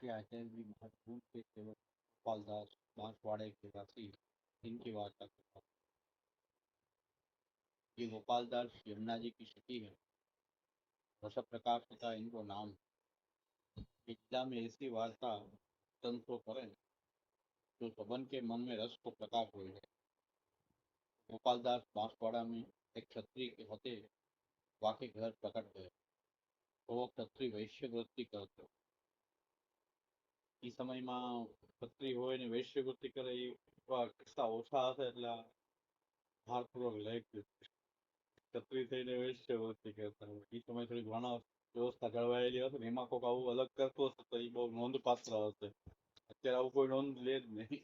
श्री आचार्य जी महत्वपूर्ण के सेवक गोपाल दास बांसवाड़े के वासी इनकी वार्ता करता हूँ। ये गोपाल दास यमुना जी की शक्ति है। रस प्रकाश तथा इनको नाम कि जिला में ऐसी वार्ता तंत्रों करें जो सबन के मन में रस को प्रकाश हुए है। गोपाल दास बांसवाड़ा में एक क्षत्रिय के होते वाके घर प्रकट गए तो वो क्षत्रिय वैश्य वृत्ति करते એ સમયમાં ક્ષત્રિય હોય ને વૈશ્ય વૃત્તિ કરે એવા કિસ્સા ઓછા હશે એટલે ભારપૂર્વક લખ્યું ક્ષત્રિય થઈને વૈશ્ય વૃત્તિ કરતા હોય એ સમય થોડી ઘણા વ્યવસ્થા જળવાયેલી હશે ને એમાં કોઈક આવું અલગ કરતું હશે તો એ બહુ નોંધપાત્ર હશે. અત્યારે આવું કોઈ નોંધ લે જ નહીં.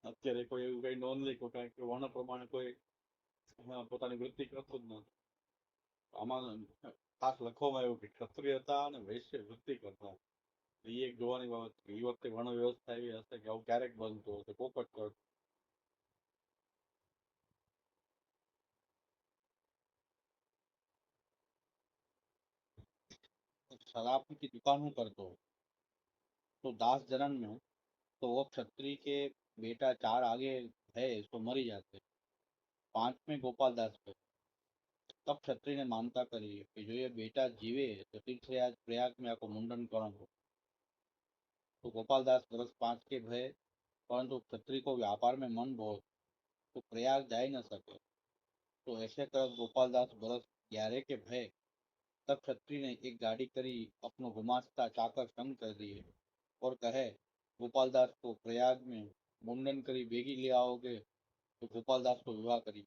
અત્યારે કોઈ એવું કઈ નોંધ લે કોઈ કારણ કે વર્ણ પ્રમાણે કોઈ પોતાની વૃત્તિ કરતું જ નથી. આમાં ખાસ લખવામાં આવ્યું કે ક્ષત્રિય હતા અને વૈશ્ય વૃત્તિ કરતા. એ એક જોવાની બાબત એ વખતે વર્ણ વ્યવસ્થા એવી હશે કે આવું ક્યારેક બનતું હશે પોપટ કરતું. शराब की दुकान करतो तो दास जन्म में तो वो क्षत्रिय के बेटा चार आगे है तो मरी जाते. पांच में गोपाल दास पे तब क्षत्रिय ने मानता करी कि जो ये बेटा जीवे तो तीर्थयाज प्रयाग में आपको मुंडन करो. तो गोपाल दास वर्ष 5 के भय परंतु क्षत्रिय को व्यापार में मन बहुत तो प्रयाग जा ही न सके. तो ऐसे कर गोपाल दास वर्ष 11 के भय तब क्षत्रिय ने एक गाड़ी करी अपनो गुमास्ता चाकर संग कर दिए और कहे गोपाल दास को प्रयाग में मुंडन करी बेगी ले आओगे तो गोपाल दास को विवाह करी.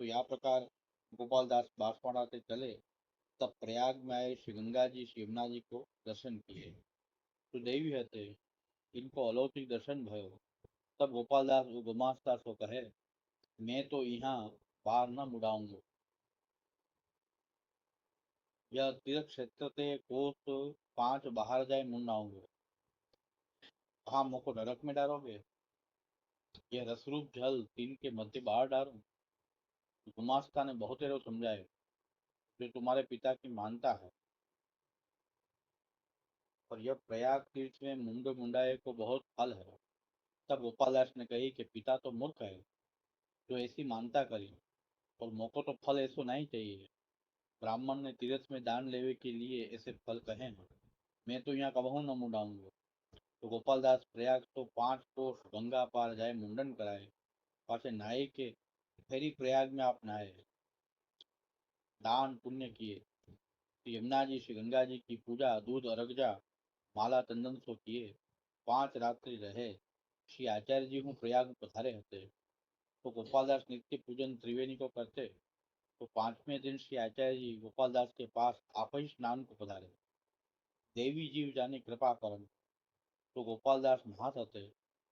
तो यह प्रकार गोपाल दास बांसवाड़ा से चले तब प्रयाग में आए श्री गंगा जी श्री यमुना जी को दर्शन किए तो देवी हते इनको अलौकिक दर्शन भयो. तब गोपाल दास गुमास्ता को कहे मैं तो यहाँ बाहर न मुड़ाऊंगा. यह तीर्थ क्षेत्र से कोस 5 बाहर जाए मुंडाऊंगे. हाँ मोको नरक में डालोगे. यह रसरूप जल 3 के मध्य बाहर डालो. गुमास्ता ने बहुत एरो समझाए जो तुम्हारे पिता की मानता है और यह प्रयाग तीर्थ में मुंड मुंडाए को बहुत फल है. तब गोपाल दास ने कही कि पिता तो मूर्ख है जो ऐसी मानता करी और मोको तो फल ऐसो नहीं चाहिए. ब्राह्मण ने तीर्थ में दान लेवे के लिए ऐसे फल कहे हैं. मैं तो यहाँ कबहू न मुंडाऊंगा. तो गोपाल दास प्रयाग तो 5 कोस गंगा पार जाए मुंडन कराए पासे नहाए के फेरी प्रयाग में आप नहाए दान पुण्य किए. श्री यमुना जी श्री गंगा जी की पूजा दूध अरगजा माला चंदन सो किए 5 रात्रि रहे. श्री आचार्य जी हूँ प्रयाग पधारे हते तो गोपाल दास नित्य पूजन त्रिवेणी को करते. तो 5वें दिन श्री आचार्य जी गोपाल दास के पास आप ही स्नान को पधारे. देवी जीव जाने कृपा करन तो गोपाल दास नहात हते.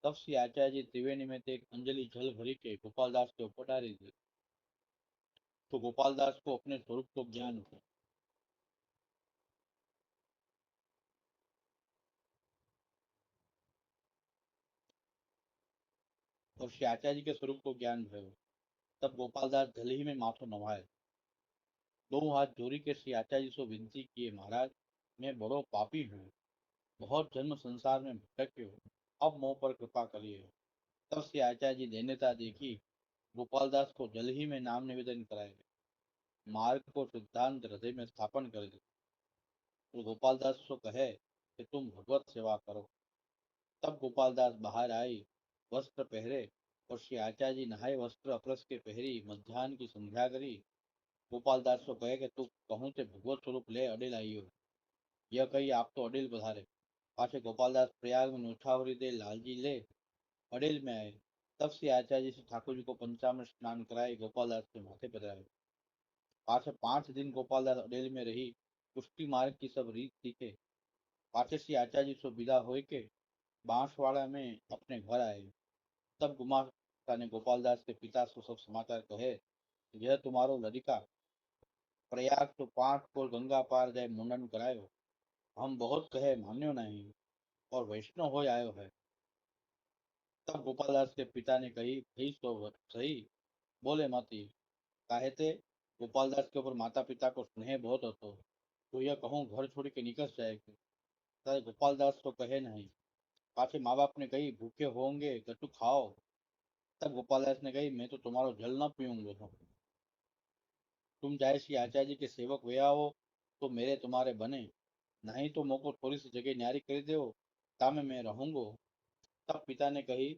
तब श्री आचार्य जी त्रिवेणी में ते एक अंजलि जल भरी के गोपाल दास के ऊपर डाली दी. तो गोपाल दास को अपने स्वरूप को ज्ञान हुआ और श्री आचार्य जी के स्वरूप को ज्ञान भयो. तब गोपाल दास जल ही में माथो नवाए दो हाथ जोड़ी के श्री आचार्य जी से विनती किए महाराज मैं बड़ो पापी हूँ. बहुत जन्म संसार में भटक्यो अब मोह पर कृपा करिए. तब श्री आचार्य जी दैन्यता देखी गोपाल दास को जल ही में नाम निवेदन कराए मार्ग को सिद्धांत हृदय में स्थापन कर दे. तो गोपाल दास को कहे कि तुम भगवत सेवा करो. तब गोपाल दास बाहर आई वस्त्र पहरे और श्री आचार्य जी नहाए वस्त्र अपरस के पहरी मध्यान्ह की संध्या करी. गोपाल दास को कहे कि तू कहूँ ते भगवत स्वरूप ले अडेल आइयो. यह कही आप तो अडेल पधारे. पाछे गोपाल दास प्रयाग में नौछावरी दे लालजी ले अडेल में आए. तब श्री आचार्य जी से ठाकुर जी को पंचामृत स्नान कराए गोपाल दास के माथे पधराए. पाछे 5 दिन गोपाल दास अडेल में रही पुष्टि मार्ग की सब रीत सीखे. पाछे श्री आचार्य जी से विदा हो के बांसवाड़ा में अपने घर आए. तब गुमास्ता ने गोपाल दास के पिता को सब समाचार कहे यह तुम्हारो लड़का प्रयाग तो 5 कोस गंगा पार जाए मुंडन करायो. हम बहुत कहे मान्यो नहीं और वैष्णव हो आयो है. तब गोपाल दास के पिता ने कही सही तो सही बोले मती काहे ते गोपाल दास के ऊपर माता पिता को स्नेह बहुत હતો तो यह कहूँ घर छोड़ के निकल जाएगी. ત્યારે गोपालदास तो कहे नहीं। पाछे माँ बाप ने कही भूखे होंगे कटु खाओ। तब गोपालदास ने कही मैं तो तुम्हारो जल न पीऊंगा। तुम जाए श्री आचार्य जी के सेवक वे आओ तो मेरे तुम्हारे बने, नहीं तो मोको थोड़ी सी जगह न्यारी कर दो तामे मैं रहूंगो। तब पिता ने कही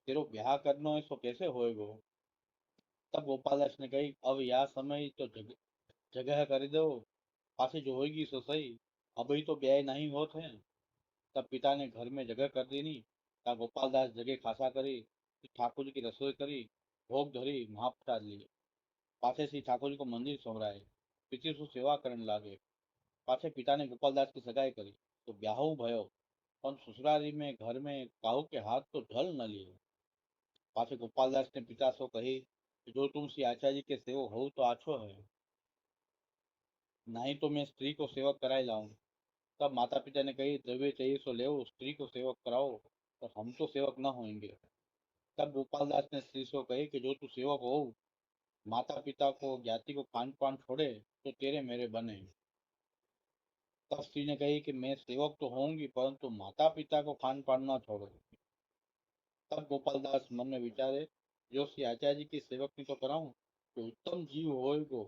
तेरो ब्याह करनो है सो कैसे होएगो। तब गोपालदास ने कही अब या समय तो जगह कर दो, पाछे जो होगी सो सही, अभी तो ब्याह नहीं होत है। तब पिता ने घर में जगह कर दी नी। ता गोपालदास जगह खासा करी, ठाकुर जी की रसोई करी, भोग धरी, महाप्रसाद लिए। पाछे से ठाकुर जी को मंदिर संवराए, पितृ सु सेवा करने लागे। पाछे पिता ने गोपालदास की सगाई करी तो ब्याहू भयो, पण ससुरारी में घर में काहू के हाथ तो ढल न लिए। पाछे गोपालदास ने पिता सो कही कि जो तुम श्री आचार्य जी के सेवक हो तो आछो है, नहीं तो मैं स्त्री को सेवक कराई लाऊं। तब माता पिता ने कही द्रव्य चाहिए सो ले, स्त्री को सेवक कराओ और हम तो सेवक न होंगे। तब गोपालदास ने स्त्री से कही कि जो तू सेवक हो, माता पिता को ज्ञाति को खान पान छोड़े तो तेरे मेरे बने। तब स्त्री ने कही कि मैं सेवक तो होंगी परंतु माता पिता को खान पान न छोड़ो। तब गोपालदास मन में विचारे जो श्री आचार्य जी की सेवक नहीं तो कराऊं तो उत्तम जीव होएगो,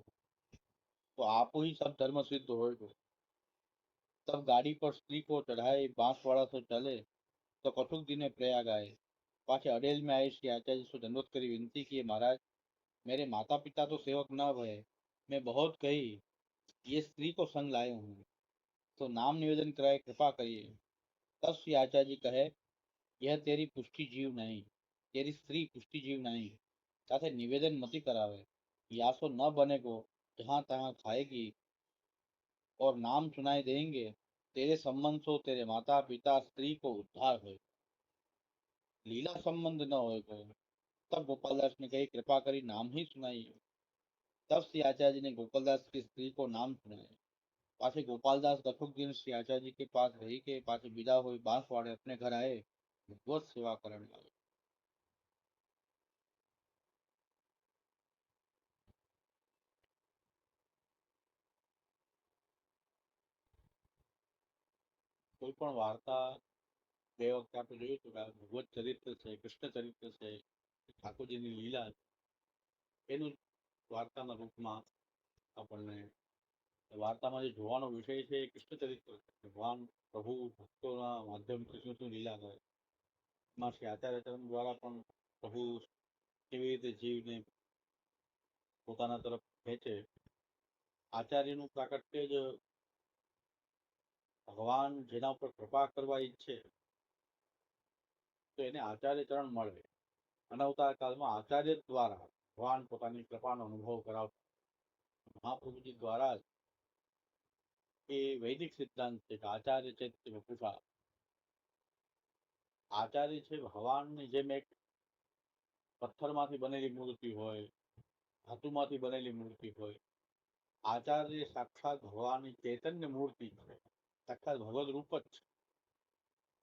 तो आप ही सब धर्म सिद्ध होएगो। तब गाड़ी पर स्त्री को चढ़ाए बांसवाड़ा से चले तो कटुक दिन में प्रयाग आए। पाछे अडेल में आए श्री आचार्य जी से दंडवत करी विनती की महाराज मेरे माता पिता तो सेवक न भय, मैं बहुत कही ये स्त्री को संग लाए हूँ तो नाम निवेदन कराए कृपा करिए। तब श्री आचार्य जी कहे यह तेरी पुष्टि जीव नहीं, तेरी स्त्री पुष्टि जीव नहीं, साथे निवेदन मती करावे, यासो न बने को जहाँ तहाँ खाएगी और नाम सुनाई देंगे, तेरे संबंध सो तेरे माता पिता स्त्री को उद्धार हो, लीला संबंध न होएगो। तब गोपालदास ने कही कृपा करी नाम ही सुनाइए। तब श्री आचार्य जी ने गोपालदास की स्त्री को नाम सुनाए। पाछे गोपालदास कथुक दिन श्री आचार्य जी के पास रही के पाछे विदा हुई बांसवाड़े अपने घर आए, बहुत सेवा करने लगे। કોઈ પણ વાર્તા બે વખતે આપણે જોયું હતું કે ભગવત ચરિત્ર છે, કૃષ્ણ ચરિત્ર છે, ઠાકોરજીની લીલા એનું વાર્તાના રૂપમાં આપણને વાર્તામાં જે જોવાનો વિષય છે એ કૃષ્ણ ચરિત્ર છે, ભગવાન પ્રભુ ભક્તોના માધ્યમથી શું શું લીલા કરે, એમાં શ્રી આચાર્ય ચરણ દ્વારા પણ પ્રભુ કેવી રીતે જીવને પોતાના તરફ ખેંચે. આચાર્યનું પ્રાકટ્ય જ ભગવાન જેના ઉપર કૃપા કરવા ઈચ્છે તો એને આચાર્ય ચરણ મળે. અનવતાર કાળમાં આચાર્ય દ્વારા ભગવાન પોતાની કૃપાનો અનુભવ કરાવતા મહાપ્રભુજી દ્વારા જ એ વૈદિક સિદ્ધાંત છે કે આચાર્ય ચૈત્ય વપુષા. આચાર્ય છે ભગવાનની જેમ એક પથ્થરમાંથી બનેલી મૂર્તિ હોય, ધાતુમાંથી બનેલી મૂર્તિ હોય, આચાર્ય સાક્ષાત ભગવાનની ચૈતન્ય મૂર્તિ છે, સાક્ષાત ભગવદ રૂપ જ છે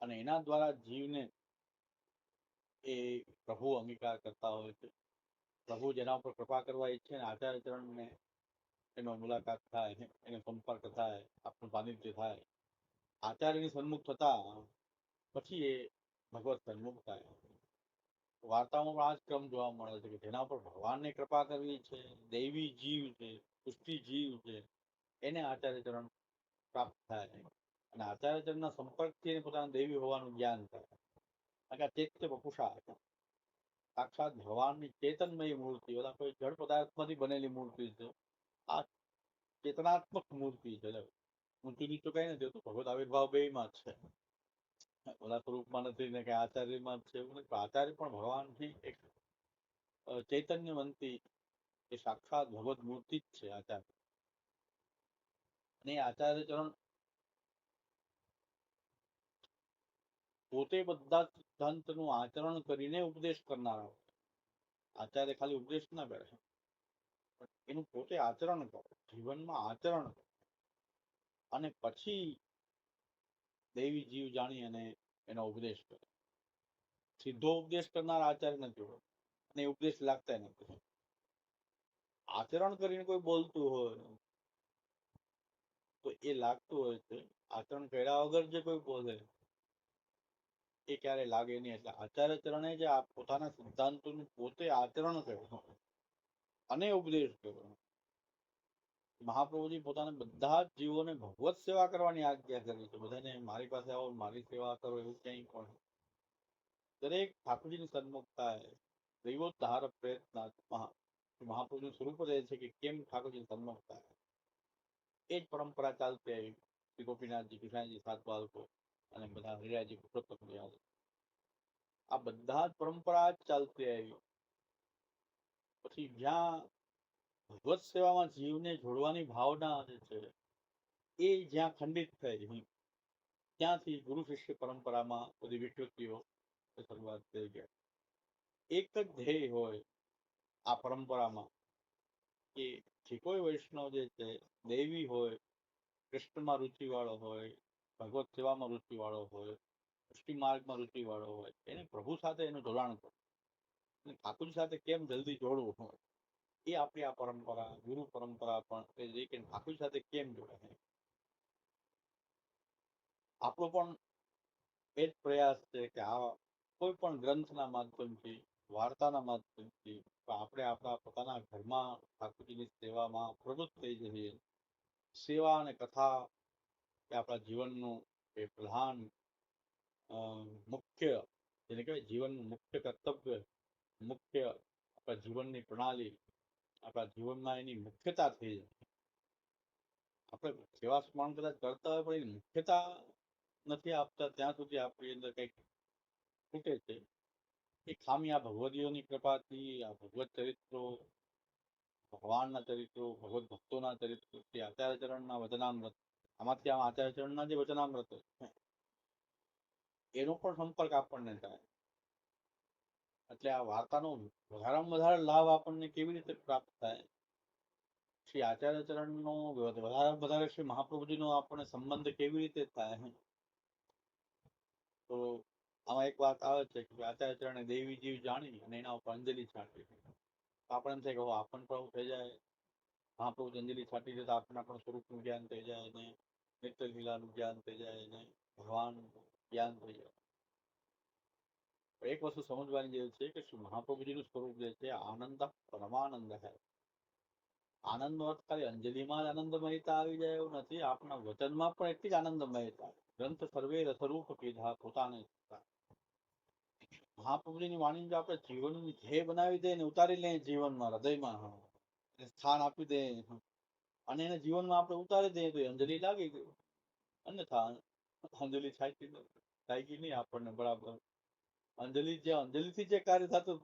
અને એના દ્વારા જીવને એ પ્રભુ અંગીકાર કરતા હોય છે. પ્રભુ જેના ઉપર કૃપા કરવા ઈચ્છે ને આચાર્ય ચરણને એનો મુલાકાત થાય, એનો સંપર્ક થાય, આપણું સાનિધ્ય થાય, આચાર્યની સન્મુખ થતા પછી એ ભગવત સન્મુખ થાય. વાર્તામાં પણ આ જ ક્રમ જોવા મળે છે કે જેના પર ભગવાનને કૃપા કરવી છે, દૈવી જીવ છે, પુષ્ટિ જીવ છે, એને આચાર્ય ચરણ પ્રાપ્ત થાય અને આચાર્ય ચરણના સંપર્કથી એને પોતાના દેવી હોવાનું જ્ઞાન થાય. કારણ કે આ ચૈત્ય વપુષા સાક્ષાત ભગવાનની ચેતનમય મૂર્તિ, ઓલા કોઈ જળ પદાર્થમાંથી બનેલી મૂર્તિ છે, આ ચેતનાત્મક મૂર્તિ છે. ઊંચું નીચું કઈ નથી હોતું, ભગવત આવિર્ભાવ બે માં છે, ઓલા સ્વરૂપમાં નથી ને કે આચાર્યમાં છે એવું નથી. આચાર્ય પણ ભગવાનથી એક ચૈતન્યવંતી એ સાક્ષાત ભગવત મૂર્તિ જ છે આચાર્ય. અને આચાર્ય ચરણ પોતે બધા સિદ્ધાંતનું આચરણ કરીને ઉપદેશ કરનારા. આચાર્ય ખાલી ઉપદેશ ના કરે, એનું પોતે આચરણ કરો, જીવનમાં આચરણ કરો અને પછી દૈવી જીવ જાણી અને એનો ઉપદેશ કરે. સીધો ઉપદેશ કરનાર આચાર્ય નથી હોતો અને ઉપદેશ લાગતા નથી. આચરણ કરીને કોઈ બોલતું હોય તો એ લાગતું હોય છે આચરણ કર્યા વગર જે કોઈ બોલે એ ક્યારે લાગે નહીં. એટલે આચાર્ય ચરણે જે આ પોતાના સિદ્ધાંતોનું પોતે આચરણ કર્યું અને ઉપદેશ કર્યો. મહાપ્રભુજી પોતાના બધા જ જીવોને ભગવત સેવા કરવાની આજ્ઞા કરી છે. બધાને મારી પાસે આવો, મારી સેવા કરો એવું ક્યાંય પણ. દરેક ઠાકોરજીની સન્મુખ થાય. દૈવોદ્ધાર પ્રયત્ન મહાપ્રભુનું સ્વરૂપ રહે છે કે કેમ ઠાકોરજી સન્મુખ થાય. એ જ પરંપરા ચાલતી આવી. શ્રી ગોપીનાથજી, કૃષ્ણજી, સાત બાળકો અને બધા હરિરાયજી, પુરુષોત્તમ આ બધા જ પરંપરા જ ચાલતી આવી. પછી જ્યાં ભગવત સેવામાં જીવને જોડવાની ભાવના જે છે એ જ્યાં ખંડિત થઈ, ત્યાંથી ગુરુ શિષ્ય પરંપરામાં બધી વિકૃતિઓ શરૂઆત થઈ ગયા. એક જ ધ્યેય હોય આ પરંપરામાં કે જે કોઈ વૈષ્ણવ જે છે દૈવી હોય, કૃષ્ણમાં રુચિ વાળો હોય, ભગવત સેવામાં રુચિ વાળો હોય, પુષ્ટિ માર્ગમાં રુચિ વાળો હોય, એને પ્રભુ સાથે એનું જોડાણ કરવું, ઠાકોર સાથે કેમ જલ્દી જોડવું હોય એ આપણી આ પરંપરા, ગુરુ પરંપરા પણ કે ઠાકોર સાથે કેમ જોડાય. આપણો પણ એ જ પ્રયાસ છે કે આ કોઈ પણ ગ્રંથના માધ્યમથી, વાર્તાના માધ્યમથી આપણે આપણા પોતાના ઘરમાં ઠાકોરજીની સેવામાં પ્રવૃત્ત થઈ જઈએ. સેવા અને કથા એ આપણા જીવનનું એ પ્રધાન મુખ્ય, જેને કહેવાય જીવનનું મુખ્ય કર્તવ્ય, મુખ્ય આપણા જીવનની પ્રણાલી, આપણા જીવનમાં એની મુખ્યતા થઈ જાય. આપણે સેવા સ્મરણ કદાચ કરતા હોય પણ એની મુખ્યતા નથી આપતા ત્યાં સુધી આપણી અંદર કંઈક ખૂટે છે. એ ખામી આ ભગવદીઓની કૃપાથી, આ ભગવત ચરિત્રો, ભગવાનના ચરિત્રો, ભગવત ભક્તોના ચરિત્રો, આચાર્ય ચરણના વચનામૃત, આમાંથી આમ આચાર્ય ચરણના જે વચનામૃત એનો પણ સંપર્ક આપણને થાય. એટલે આ વાર્તાનો વધારેમાં વધારે લાભ આપણને કેવી રીતે પ્રાપ્ત થાય? શ્રી આચાર્ય ચરણનો વધારે શ્રી મહાપ્રભુજીનો આપણને સંબંધ કેવી રીતે થાય? તો આમાં એક વાત આવે છે કે આચાર્ય ચરણે દેવી જીવ જાણી અને એના ઉપર અંજલિ છાંટી. આપણે એમ થાય કે આપણને પણ થઈ જાય, મહાપ્રભુ અંજલિ છાંટી દે તો આપણને પણ સ્વરૂપનું જ્ઞાન થઈ જાય, અને નિત્ય લીલાનું જ્ઞાન થઈ જાય, અને ભગવાનનું જ્ઞાન થઈ જાય. એક વસ્તુ સમજવાની જેવી છે કે શ્રી મહાપ્રભુજીનું સ્વરૂપ જે છે આનંદ પરમાનંદ છે. આનંદનો અર્થ ખાલી અંજલિમાં જ આનંદમયતા આવી જાય એવું નથી, આપણા વચનમાં પણ એટલી જ આનંદમયતા. ગ્રંથ સર્વે રસરૂપ કીધા પોતાને. મહાપ્રભુજીની વાણી જો આપણે જીવનની ધ્યેય બનાવી દે ને ઉતારી લે જીવનમાં, હૃદયમાં સ્થાન આપી દે અને એને જીવનમાં આપણે ઉતારી દઈએ તો અંજલિ લાગી ગઈ. અન્યથા અંજલિ થાકી નહીં આપણને બરાબર. અંજલિથી જે કાર્ય થતું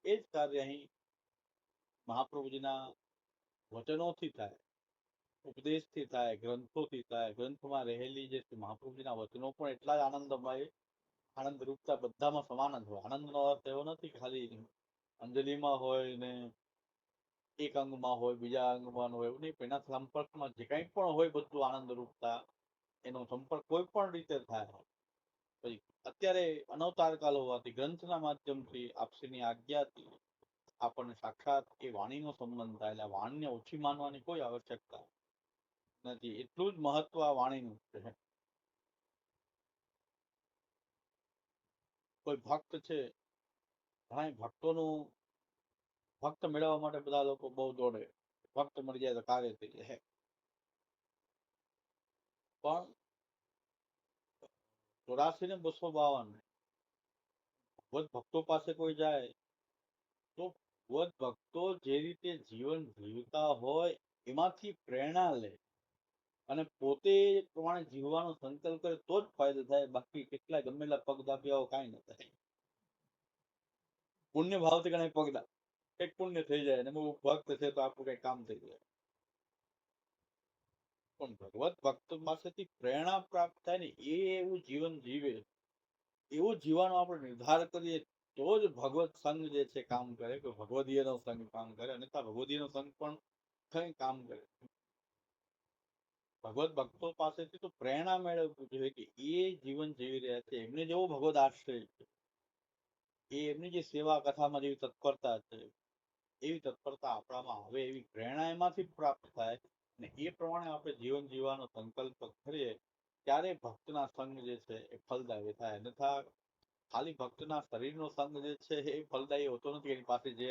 એ જ કાર્ય અહીં મહાપ્રભુજીના વચનોથી થાય, ઉપદેશથી થાય, ગ્રંથોથી થાય. ગ્રંથમાં રહેલી જે મહાપ્રભુજીના વચનો પણ એટલા જ આનંદમય, આનંદ રૂપતા બધામાં સમાન જ હોય. આનંદનો અર્થ એવો નથી ખાલી અંજલિમાં હોય ને એક અંગમાં હોય, બીજા અંગમાં હોય, એવું નહીં. એના સંપર્કમાં જે કંઈ પણ હોય બધું આનંદ રૂપતા એનો સંપર્ક કોઈ પણ રીતે થાય. પછી અત્યારે અનવતાર કાલ હોવાથી ગ્રંથના માધ્યમથી આપશ્રીની આજ્ઞાથી આપણને સાક્ષાત એ વાણીનો સંબંધ થાય. એટલે વાણીને ઓછી માનવાની કોઈ આવશ્યકતા નથી. એટલું જ મહત્વ આ વાણીનું છે. કોઈ ભક્ત છે, ઘણા ભક્તોનું ભક્ત મેળવવા માટે બધા લોકો બહુ દોડે, ભક્ત મળી જાય તો કાર્ય થઈ જાય. પણ 84 ને 252 ભગવત ભક્તો પાસે કોઈ જાય તો ભગવત ભક્તો જે રીતે જીવન જીવતા હોય એમાંથી પ્રેરણા લે અને પોતે પ્રમાણે જીવવાનો સંકલ્પ કરે તો જ ફાયદો થાય. બાકી કેટલા ગમેલા પગ દાબ્યા કાંઈ ન થાય. પુણ્ય ભાવથી ઘણા પગ દાબ, એક પુણ્ય થઈ જાય અને ભક્ત છે તો આપણું કઈ કામ થઈ જાય. પણ ભગવત ભક્ત પાસેથી પ્રેરણા પ્રાપ્ત થાય ને એ એવું જીવન જીવે, એવું જીવવાનો આપણે નિર્ધાર કરીએ તો જ ભગવત સંઘ જે છે કામ કરે, કે ભગવદીયનો સંઘ કામ કરે. અન્યથા ભગવદીયનો સંઘ પણ કઈ કામ કરે. ભગવત ભક્તો પાસેથી તો પ્રેરણા મેળવવી જોઈએ કે એ જીવન જીવી રહ્યા છે, એમને જેવો ભગવત આશ્રય છે, એ એમની જે સેવા કથામાં જેવી તત્પરતા છે એવી તત્પરતા આપણામાં હવે, એવી પ્રેરણા એમાંથી પ્રાપ્ત થાય ને એ પ્રમાણે આપણે જીવન જીવવાનો સંકલ્પ કરીએ ત્યારે ભક્તના સંગ જે છે એ ફલદાયી થાય, અન્યથા ખાલી ભક્તના શરીરનો સંગ જે છે એ ફલદાયી હોતો નથી. એની પાસે જે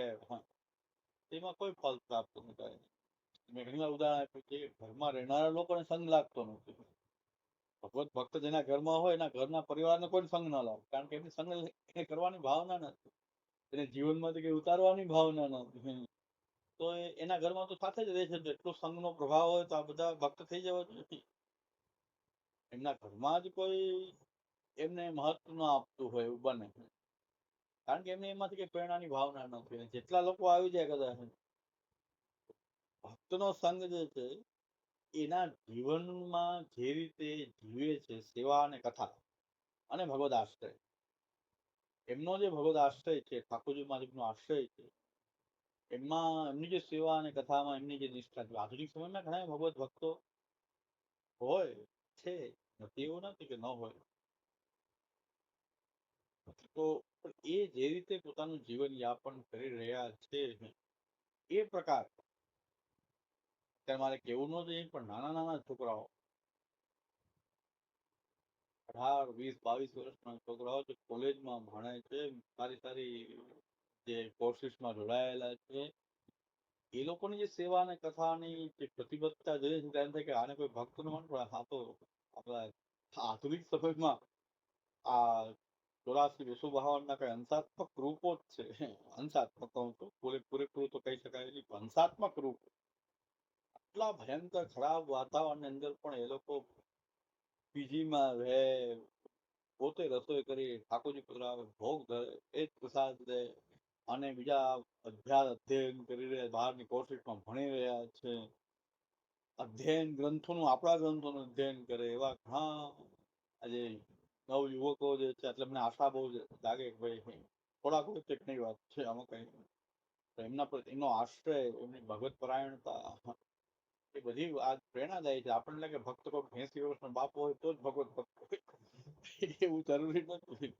તેમાં કોઈ ફલ પ્રાપ્ત ન થાય. મેં ઘણી વાર ઉદાહરણ આપ્યું કે ઘરમાં રહેનારા લોકોને સંગ લાગતો નથી. ભગવત ભક્ત જેના ઘરમાં હોય એના ઘરના પરિવારને કોઈ સંગ ન લાગે, કારણ કે એની સંગ કરવાની ભાવના નથી, એને જીવનમાંથી કઈ ઉતારવાની ભાવના નથી. તો એના ઘરમાં તો સાથે જ રહે છે, એટલો સંઘનો પ્રભાવ હોય તો આ બધા ભક્ત થઈ જવા જોઈએ. એમના ઘરમાં જ કોઈ એમને મહત્વ ન આપતું હોય એવું બને, કારણ કે એમને એમાંથી કઈ પ્રેરણાની ભાવના નથી. જેટલા લોકો આવી જાય કદાચ ભક્તનો સંગ જે છે એના જીવનમાં જે રીતે જીવે છે, સેવા અને કથા અને ભગવદ આશ્રય, એમનો જે ભગવદ આશ્રય છે, ઠાકોરજી માલિકનો આશ્રય છે, એમાં એમની જે સેવા અને કથામાં એમની જે નિષ્ઠા છે. આધુનિક સમયમાં ઘણા ભગવત ભક્તો હોય છે, એવું નથી કે ન હોય, તો એ જે રીતે પોતાનું જીવન યાપન કરી રહ્યા છે એ પ્રકાર અત્યારે મારે કેવું ન જોઈએ, પણ નાના નાના છોકરાઓ 18, 20, 22 વર્ષના છોકરાઓ જે કોલેજમાં ભણે છે, સારી સારી જે કોર્સીસમાં જોડાયેલા છે, એ લોકોની જે સેવા અને કથાની જે પ્રતિબદ્ધતા જોઈએ છે ત્યારે થાય કે આને કોઈ ભક્ત ન હોય, પણ આ તો આપણા આધુનિક સમયમાં આ 84, 252 ના કઈ હંસાત્મક રૂપો જ છે. હંસાત્મક કહું તો પૂરેપૂરું તો કહી શકાય નહીં, હંસાત્મક રૂપ. આટલા ભયંકર ખરાબ વાતાવરણની અંદર પણ એ લોકો પીજીમાં રહે, પોતે રસોઈ કરી ઠાકોરજી પધરાવે, ભોગ ધરે, એ જ પ્રસાદ દે, અને બીજા અધ્યયન કરી રહ્યા, બહારની કોર્સીસમાં ભણી રહ્યા છે, અધ્યયન ગ્રંથોનું, આપણા ગ્રંથોનું અધ્યયન કરે, એવા ઘણા આજે નવ યુવકો જે છે. એટલે મને આશા બહુ લાગે કે ભાઈ થોડાક વખતે કઈ વાત છે આમાં કઈ એમના પર એમનો આશ્રય, એમની ભગવત પરાયણતા, એ બધી આ પ્રેરણાદાયી છે. આપણને લાગે ભક્ત કોઈ 80 વર્ષનો બાપો હોય તો જ ભગવત ભક્ત હોય, એવું જરૂરી નથી.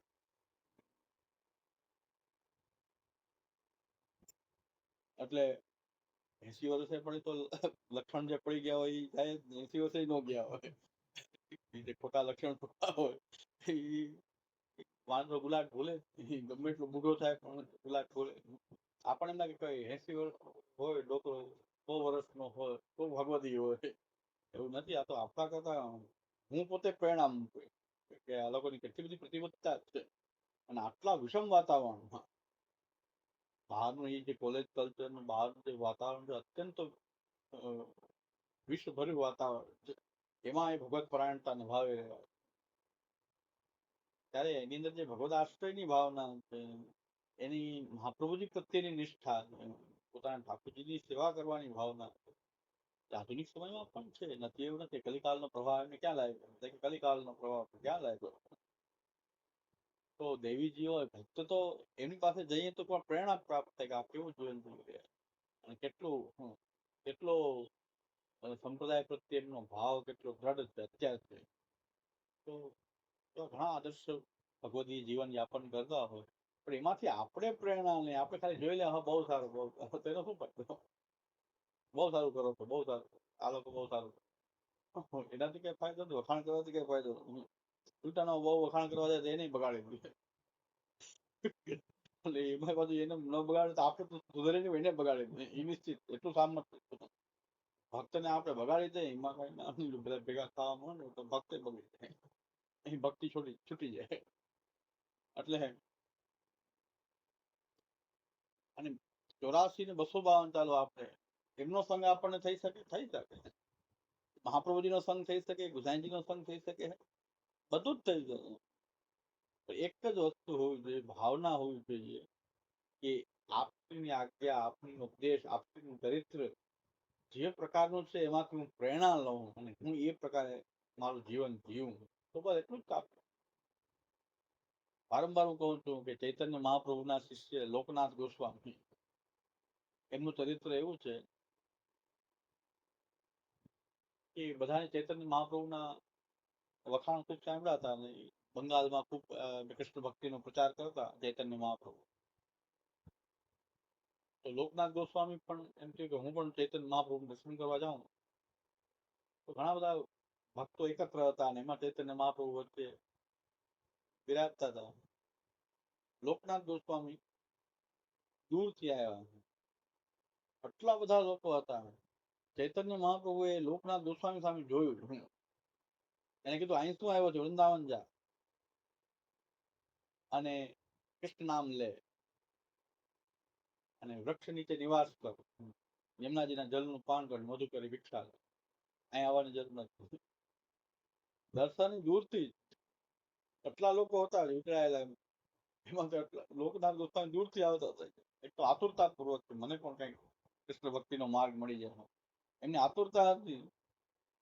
એટલે 80 વર્ષે પણ તો લક્ષણ જે પડી ગયા હોય એ જાય, 80 વર્ષે ન ગયા હોય, જે ખોટા લક્ષણ પડતા હોય એ વાંધો ગુલાટ ભૂલે, ગમે એટલો બુઢો થાય પણ ગુલાટ ભૂલે. આપણને એમ લાગે કઈ 80 વર્ષ હોય ડોકરો, 100 વર્ષનો હોય તો ભગવતી હોય, એવું નથી. આ તો આપણા કરતા હું પોતે પ્રેરણા મૂકું કે આ લોકોની કેટલી બધી પ્રતિબદ્ધતા છે, અને આટલા વિષમ વાતાવરણમાં બહારનું એ જે કોલેજ કલ્ચર નું બહારનું જે વાતાવરણ છે અત્યંત વિશ્વભર્યું વાતાવરણ છે, એમાં એ ભગવત પરાયણતા નિભાવી રહ્યા, ત્યારે એની અંદર જે ભગવદ આશ્રયની ભાવના છે, એની મહાપ્રભુજી પ્રત્યેની નિષ્ઠા છે, પોતાના ઠાકોરજીની સેવા કરવાની ભાવના આધુનિક સમયમાં પણ છે, નથી એવું નથી. કલિકાલનો પ્રભાવ એમને ક્યાં લાગ્યો, કલિકાલનો પ્રભાવ ક્યાં લાગ્યો. તો દેવીજી હોય ભક્ત તો એમની પાસે જઈએ તો પણ પ્રેરણા પ્રાપ્ત થાય કે આ કેવું જીવન જીવી રહ્યા, અને કેટલો સંપ્રદાય પ્રત્યે એમનો ભાવ કેટલો દ્રઢ છે અત્યારે. તો ઘણા આદર્શ ભગવદી જીવન યાપન કરતા હોય, પણ એમાંથી આપણે પ્રેરણા ને આપણે ખાલી જોઈ લે બહુ સારું, બહુ તેનો શું ફાયદો, બહુ સારું કરો છો, બહુ સારું, આ લોકો બહુ સારું, એનાથી કઈ ફાયદો નથી. વખાણ કરવાથી કઈ ફાયદો નથી. ઉલટાનો બહુ વખાણ કરવા જાય તો એને બગાડી દે, એટલે એમાં પાછું એને ન બગાડે તો આપણે તો સુધરે નહીં, એને બગાડી દે એ નિશ્ચિત. એટલું સામ નથી. ભક્તને આપણે બગાડી દે એમાં કઈ ના, બધા ભેગા થવા માંડે તો ભક્તે બગડી જાય, અહીં ભક્તિ છૂટી જાય. એટલે અને 84 ને 252 ચાલો આપણે એમનો સંગ આપણને થઈ શકે, મહાપ્રભુજીનો સંગ થઈ શકે, ગુસાઈજીનો સંગ થઈ શકે, બધું જ થઈ શકે. એક જ વસ્તુ હોવી જોઈએ, ભાવના હોવી જોઈએ કે આપની આજ્ઞા, આપની ઉપદેશ, આપનું ચરિત્ર જે પ્રકારનું છે એમાંથી હું પ્રેરણા લઉં અને હું એ પ્રકારે મારું જીવન જીવું, તો બસ એટલું જ કામ. વારંવાર હું કહું છું કે ચૈતન્ય મહાપ્રભુના શિષ્ય લોકનાથ ગોસ્વામી, એમનું ચરિત્ર એવું છે કે બધાને ચૈતન્ય મહાપ્રભુના વખાણ ખૂબ સાંભળ્યા હતા, અને બંગાળમાં ખૂબ કૃષ્ણ ભક્તિનો પ્રચાર કરતા ચૈતન્ય મહાપ્રભુ. તો લોકનાથ ગોસ્વામી પણ એમ કહ્યું કે હું પણ ચૈતન્ય મહાપ્રભુ દર્શન કરવા જાઉં, તો ઘણા બધા ભક્તો એકત્ર હતા અને એમાં ચૈતન્ય મહાપ્રભુ વચ્ચે બિરાજતા હતા. લોકનાથ ગોસ્વામી દૂરથી આવ્યા, આટલા બધા લોકો હતા. ચૈતન્ય મહાપ્રભુએ લોકનાથ ગોસ્વામી સામે જોયું, એને કીધું અહીં શું આવ્યો છે, વૃંદાવન જા અને કૃષ્ણ નામ લે અને વૃક્ષ નીચે નિવાસ કર, યમુનાજીના જલનું પાન કર, મધુ કરી ભિક્ષા લે, અહીં આવવાની જરૂર નથી. દર્શન દૂરથી એટલા લોકો હતા વિખરાયેલા, એમાં તો લોકનાથ ગોસ્વામી દૂરથી આવતા હતા. એક તો આતુરતા પૂર્વક મને પણ કઈક કૃષ્ણ ભક્તિનો માર્ગ મળી જાય, એમની આતુરતા હતી.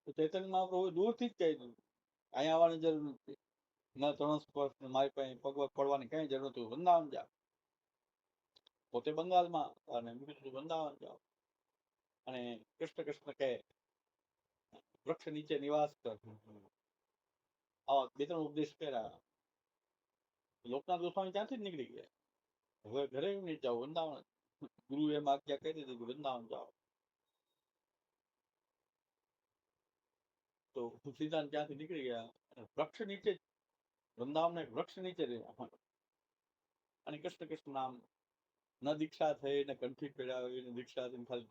તો ચૈતન્ય મહાપ્રભુ દૂરથી જ કહી દીધું અહીંયા આવવાની જરૂર નથી, ન ચરણ સ્પર્શ, મારી પાસે પગ પડવાની કઈ જરૂર નથી, વૃંદાવન જા. પોતે બંગાળમાં અને વૃંદાવન જાઓ અને કૃષ્ણ કૃષ્ણ કહે, વૃક્ષ નીચે નિવાસ કર. આવા બે ત્રણ ઉપદેશ કર્યા. લોકનાથ ગોસ્વામી ત્યાંથી જ નીકળી ગયા. હવે ઘરે નહીં જાઓ, વૃંદાવન. ગુરુ એમ આજ્ઞા કહી દીધી કે વૃંદાવન જાઓ. તો તુલસીદાસ ત્યાંથી નીકળી ગયા, વૃક્ષ નીચે, વૃંદાવન એક વૃક્ષ નીચે રહ્યા અને કૃષ્ણ કૃષ્ણ નામ, ન દીક્ષા થઈ ને કંઠી પહેરાવી ને દીક્ષા થઈ, ખાલી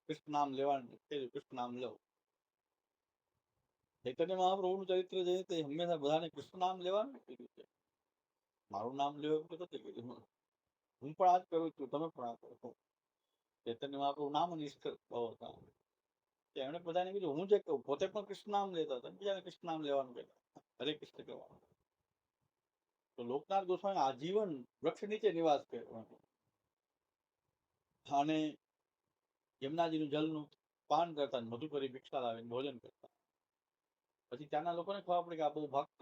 કૃષ્ણ નામ લેવાનું, કૃષ્ણ નામ લો. ચૈતન્ય મહાપ્રભુનું ચરિત્ર જે તે હંમેશા બધાને કૃષ્ણ નામ લેવાનું કીધું છે. મારું નામ લેવું તો નથી કીધું, હું પણ આ જ કરું છું, તમે પણ આ કરો. ચૈતન્ય મહાપ્રભુ નામ નિષ્ઠ બહુ હતા. એમણે બધાને કીધું હું જે કહું, પોતે પણ કૃષ્ણ નામ લેતા હતા, બીજાને કૃષ્ણ નામ લેવાનું કહેતા, હરે કૃષ્ણ કહેવાનું. તો લોકનાથ ગોસ્વામી આજીવન વૃક્ષ નીચે નિવાસ કર્યો અને યમુનાજીનું જલનું પાન કરતા, મધુકરી ભિક્ષા લાવીને ભોજન કરતા. પછી ત્યાંના લોકોને ખબર પડી કે આ બહુ ભક્ત,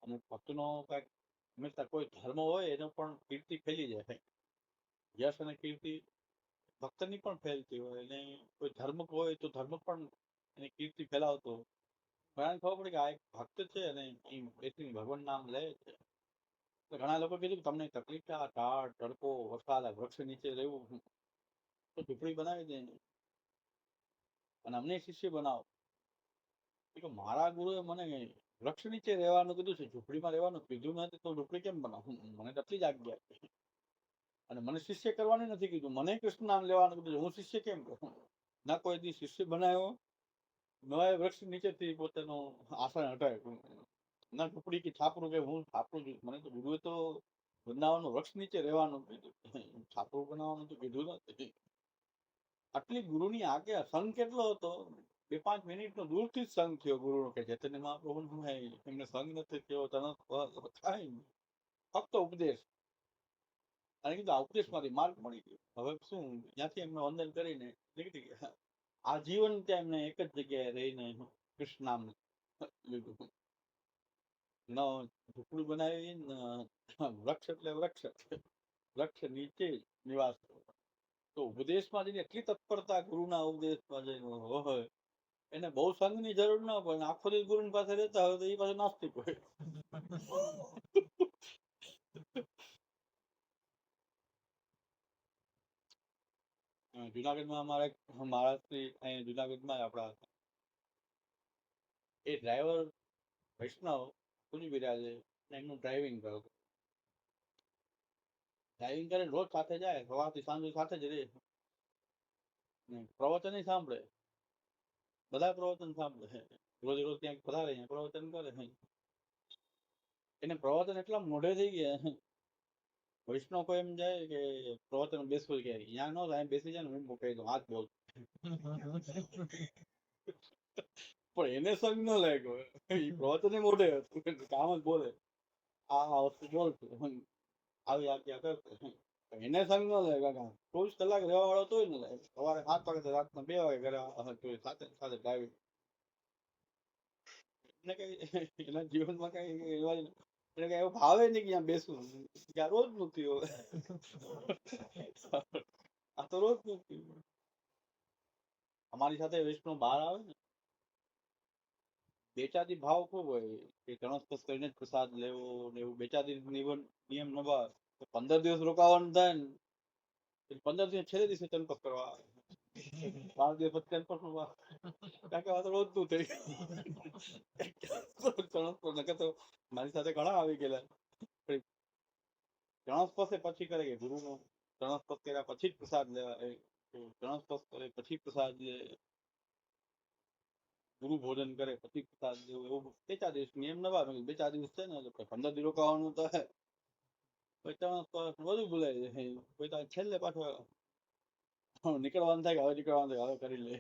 અને ભક્તનો કઈક હંમેશા કોઈ ધર્મ હોય એનો પણ કીર્તિ ફેલી જાય. યશ અને કીર્તિ ભક્તની પણ ફેલતી હોય, અને કોઈ ધર્મ હોય તો ધર્મ પણ એની કીર્તિ ફેલાવતો. ઘણાને ખબર પડી કે આ એક ભક્ત છે અને એ બેસીને ભગવાન નામ લે છે. ઘણા લોકો કીધું કે તમને તકલીફ છે, આ ટાળ તડકો વરસાદ, વૃક્ષ નીચે રહેવું, તો ઝૂંપડી બનાવી દે અને અમને શિષ્ય બનાવો. મારા ગુરુએ મને વૃક્ષ નીચે રહેવાનું કીધું છે, ઝૂંપડીમાં રહેવાનું કીધું નથી, તો ઝૂંપડી કેમ બનાવું? મને આટલી જ આજ્ઞા છે. અને મને શિષ્ય કરવાનું નથી કીધું, મને કૃષ્ણ નામ લેવાનું કીધું, હું શિષ્ય કેમ કરું? ના કોઈ દી શિષ્ય બનાવ્યો, ન એ વૃક્ષ નીચેથી પોતાનો આસન હટાવ્યું, ના ઝૂંપડી કે છાપરું કે હું છાપરું છું. મને તો ગુરુએ તો વૃંદાવનનું વૃક્ષ નીચે રહેવાનું કીધું, છાપરું બનાવવાનું તો કીધું નથી. આટલી ગુરુની આજ્ઞા. સંઘ કેટલો હતો, 2-5 મિનિટનો દૂરથી જ સંઘ થયો ગુરુનો, કે ચૈતન્ય મહાપ્રભુ એમને સંઘ નથી થયો, ફક્ત ઉપદેશ. અને કીધું આ ઉપદેશમાંથી માર્ગ મળી ગયો. હવે શું, ત્યાંથી એમને વંદન કરીને નીકળી ગયા. આજીવન ત્યાં એમને એક જ જગ્યાએ રહીને કૃષ્ણ નામ લીધું. ન ઝૂંપડું બનાવી, ન વૃક્ષ એટલે વૃક્ષ, વૃક્ષ નીચે નિવાસ. તો ઉપદેશમાં જઈને એટલી તત્પરતા ગુરુના ઉપદેશમાં જઈને હોય, એને બહુ સંઘની જરૂર ન પડે. આખો દિવસ ગુરુ પાસે રહેતા હોય તો એ પાસે નાસ્તિક હોય. જુનાગઢમાં અમારે મહારાષ્ટ્રી અહીંયા જુનાગઢમાં આપણા એ ડ્રાઈવર વૈષ્ણવ ખુલી બિરાજે, એમનું ડ્રાઇવિંગ કરો, ડ્રાઇવિંગ કરે રોજ સાથે જાય, સવારથી સાંજ સાથે જ રહે, પ્રવચન સાંભળે, બધા પ્રવચન સાંભળે, રોજ રોજ ક્યાંક પધારે પ્રવચન કરે. એને પ્રવચન એટલા મોઢે થઈ ગયા. વૈષ્ણવ કોઈ એમ જાય કે પ્રવચન બેસવું કે અહીંયા ન થાય, બેસી જાય ને હું કહી દઉં હાથ બોલ. પણ એને સંગ ન લાગ્યો, એ પ્રવચન મોઢે હતું, કામ જ બોલે, આ વસ્તુ બોલતું આવી આજ્ઞા કરતો. એને સંગ ન લાગ્યો. 24 કલાક રહેવા વાળો તોય ન લાગે. સવારે 7 વાગે રાતના 2 વાગે ઘરે સાથે સાથે ડ્રાઇવિંગ. એને કઈ એના જીવનમાં કઈ એવા એને કઈ એવું ભાવે નહીં કે ત્યાં બેસવું, ત્યાં રોજ નું થયું. આ તો રોજ નું થયું. અમારી સાથે વૈષ્ણવ બહાર આવે ને, બેચાદી ભાવ ખૂબ હોય કે ગણસ્પત કરીને જ પ્રસાદ લેવો ને એવું. બેચાદી નિયમ નવા 15 દિવસ રોકાવાનું થાય ને, 15 દિવસ છેલ્લે દિવસે ચંપક કરવા આવે. 12 દિવસ પછી પછી કાકા તો રોજ નું થઈ નકર તો મારી સાથે ઘણા આવી ગયેલા. ચણસ્પસ પછી કરે કે ગુરુ નો ચણસ્પસ કર્યા પછી જ પ્રસાદ લેવા, ચણસ્પસ કરે પછી પ્રસાદ લે, ગુરુ ભોજન કરે પછી પ્રસાદ લેવું, એવું 2-4 દિવસ નિયમ નવા. 2-4 દિવસ છે ને 15 દિવસ રોકાવાનું તો હે. પછી ચણસ્પસ બધું ભૂલાઈ જાય. પછી છેલ્લે પાછો નીકળવાનું થાય કે હવે નીકળવાનું થાય, હવે કરી લે.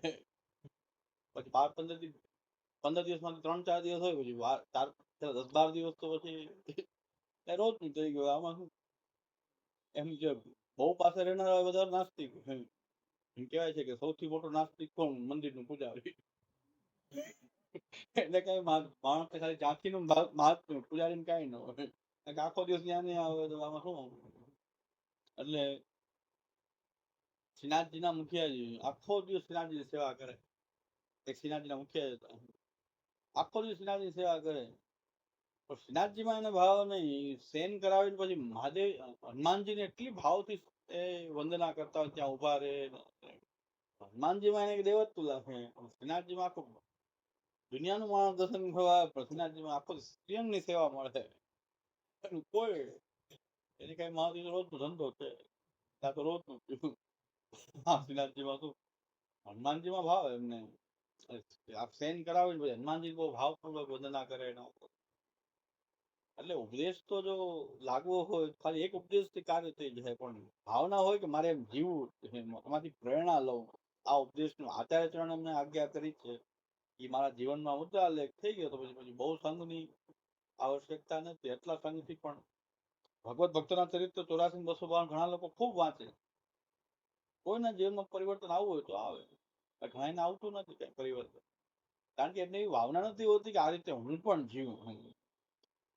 પછી 15 દિવસ 15 દિવસમાં 3-4 દિવસ હોય, પછી 10-12 દિવસ તો પછી રોજ નું થઈ ગયું. આમાં શું એમ જે બહુ પાસે રહેનારા બધા નાસ્તિક એમ કહેવાય છે કે સૌથી મોટો નાસ્તિક કોણ? મંદિરનું પૂજારી. એટલે કઈ માણસ ખાલી ઝાંખીનું મહાત્મ્ય, પૂજારીને કાંઈ ન હોય. આખો દિવસ ત્યાં નહીં આવે તો આમાં શું? એટલે શ્રીનાથજીના મુખિયાજી આખો દિવસ શ્રીનાથજીની સેવા કરે. એક શ્રીનાથજીના મુખિયા હતા, આખો દિવસ શ્રીનાથજીની સેવા કરે. પણ શ્રીનાથજીમાં એને ભાવ નહીં. સેન કરાવીને પછી મહાદેવ હનુમાનજીને એટલી ભાવથી એ વંદના કરતા હોય, ત્યાં ઉભા રહે. હનુમાનજીમાં એને દેવત્વ લાગે. શ્રીનાથજીમાં આખું દુનિયાનું માણસ દર્શન કરવા, શ્રીનાથજીમાં આખો સ્ત્રીની સેવા મળે. કોઈ એની કઈ મહાદેવ રોજનો ધંધો છે, ત્યાં તો રોજનું શ્રીનાથજીમાં શું હનુમાનજીમાં ભાવ એમને સેન કરાવીને પછી હનુમાનજી બહુ ભાવપૂર્વક વંદના કરે. એટલે ઉપદેશ તો જો લાગવો હોય ખાલી એક ઉપદેશ થી કાર્ય થઈ જાય, પણ ભાવના હોય કે મારે એમ જીવવું, એમાંથી પ્રેરણા લઉં. આ ઉપદેશનું આચાર્ય ચરણ અમને આજ્ઞા કરી છે, એ મારા જીવનમાં મુદ્દા લેખ થઈ ગયો. તો પછી બહુ સંઘની આવશ્યકતા નથી. એટલા સંઘથી પણ ભગવત ભક્તના ચરિત્ર 84-252 ઘણા લોકો ખૂબ વાંચે. કોઈના જીવનમાં પરિવર્તન આવવું હોય તો આવે, ઘણાને આવતું નથી કઈ પરિવર્તન, કારણ કે એમને એવી ભાવના નથી હોતી કે આ રીતે હું પણ જીવું.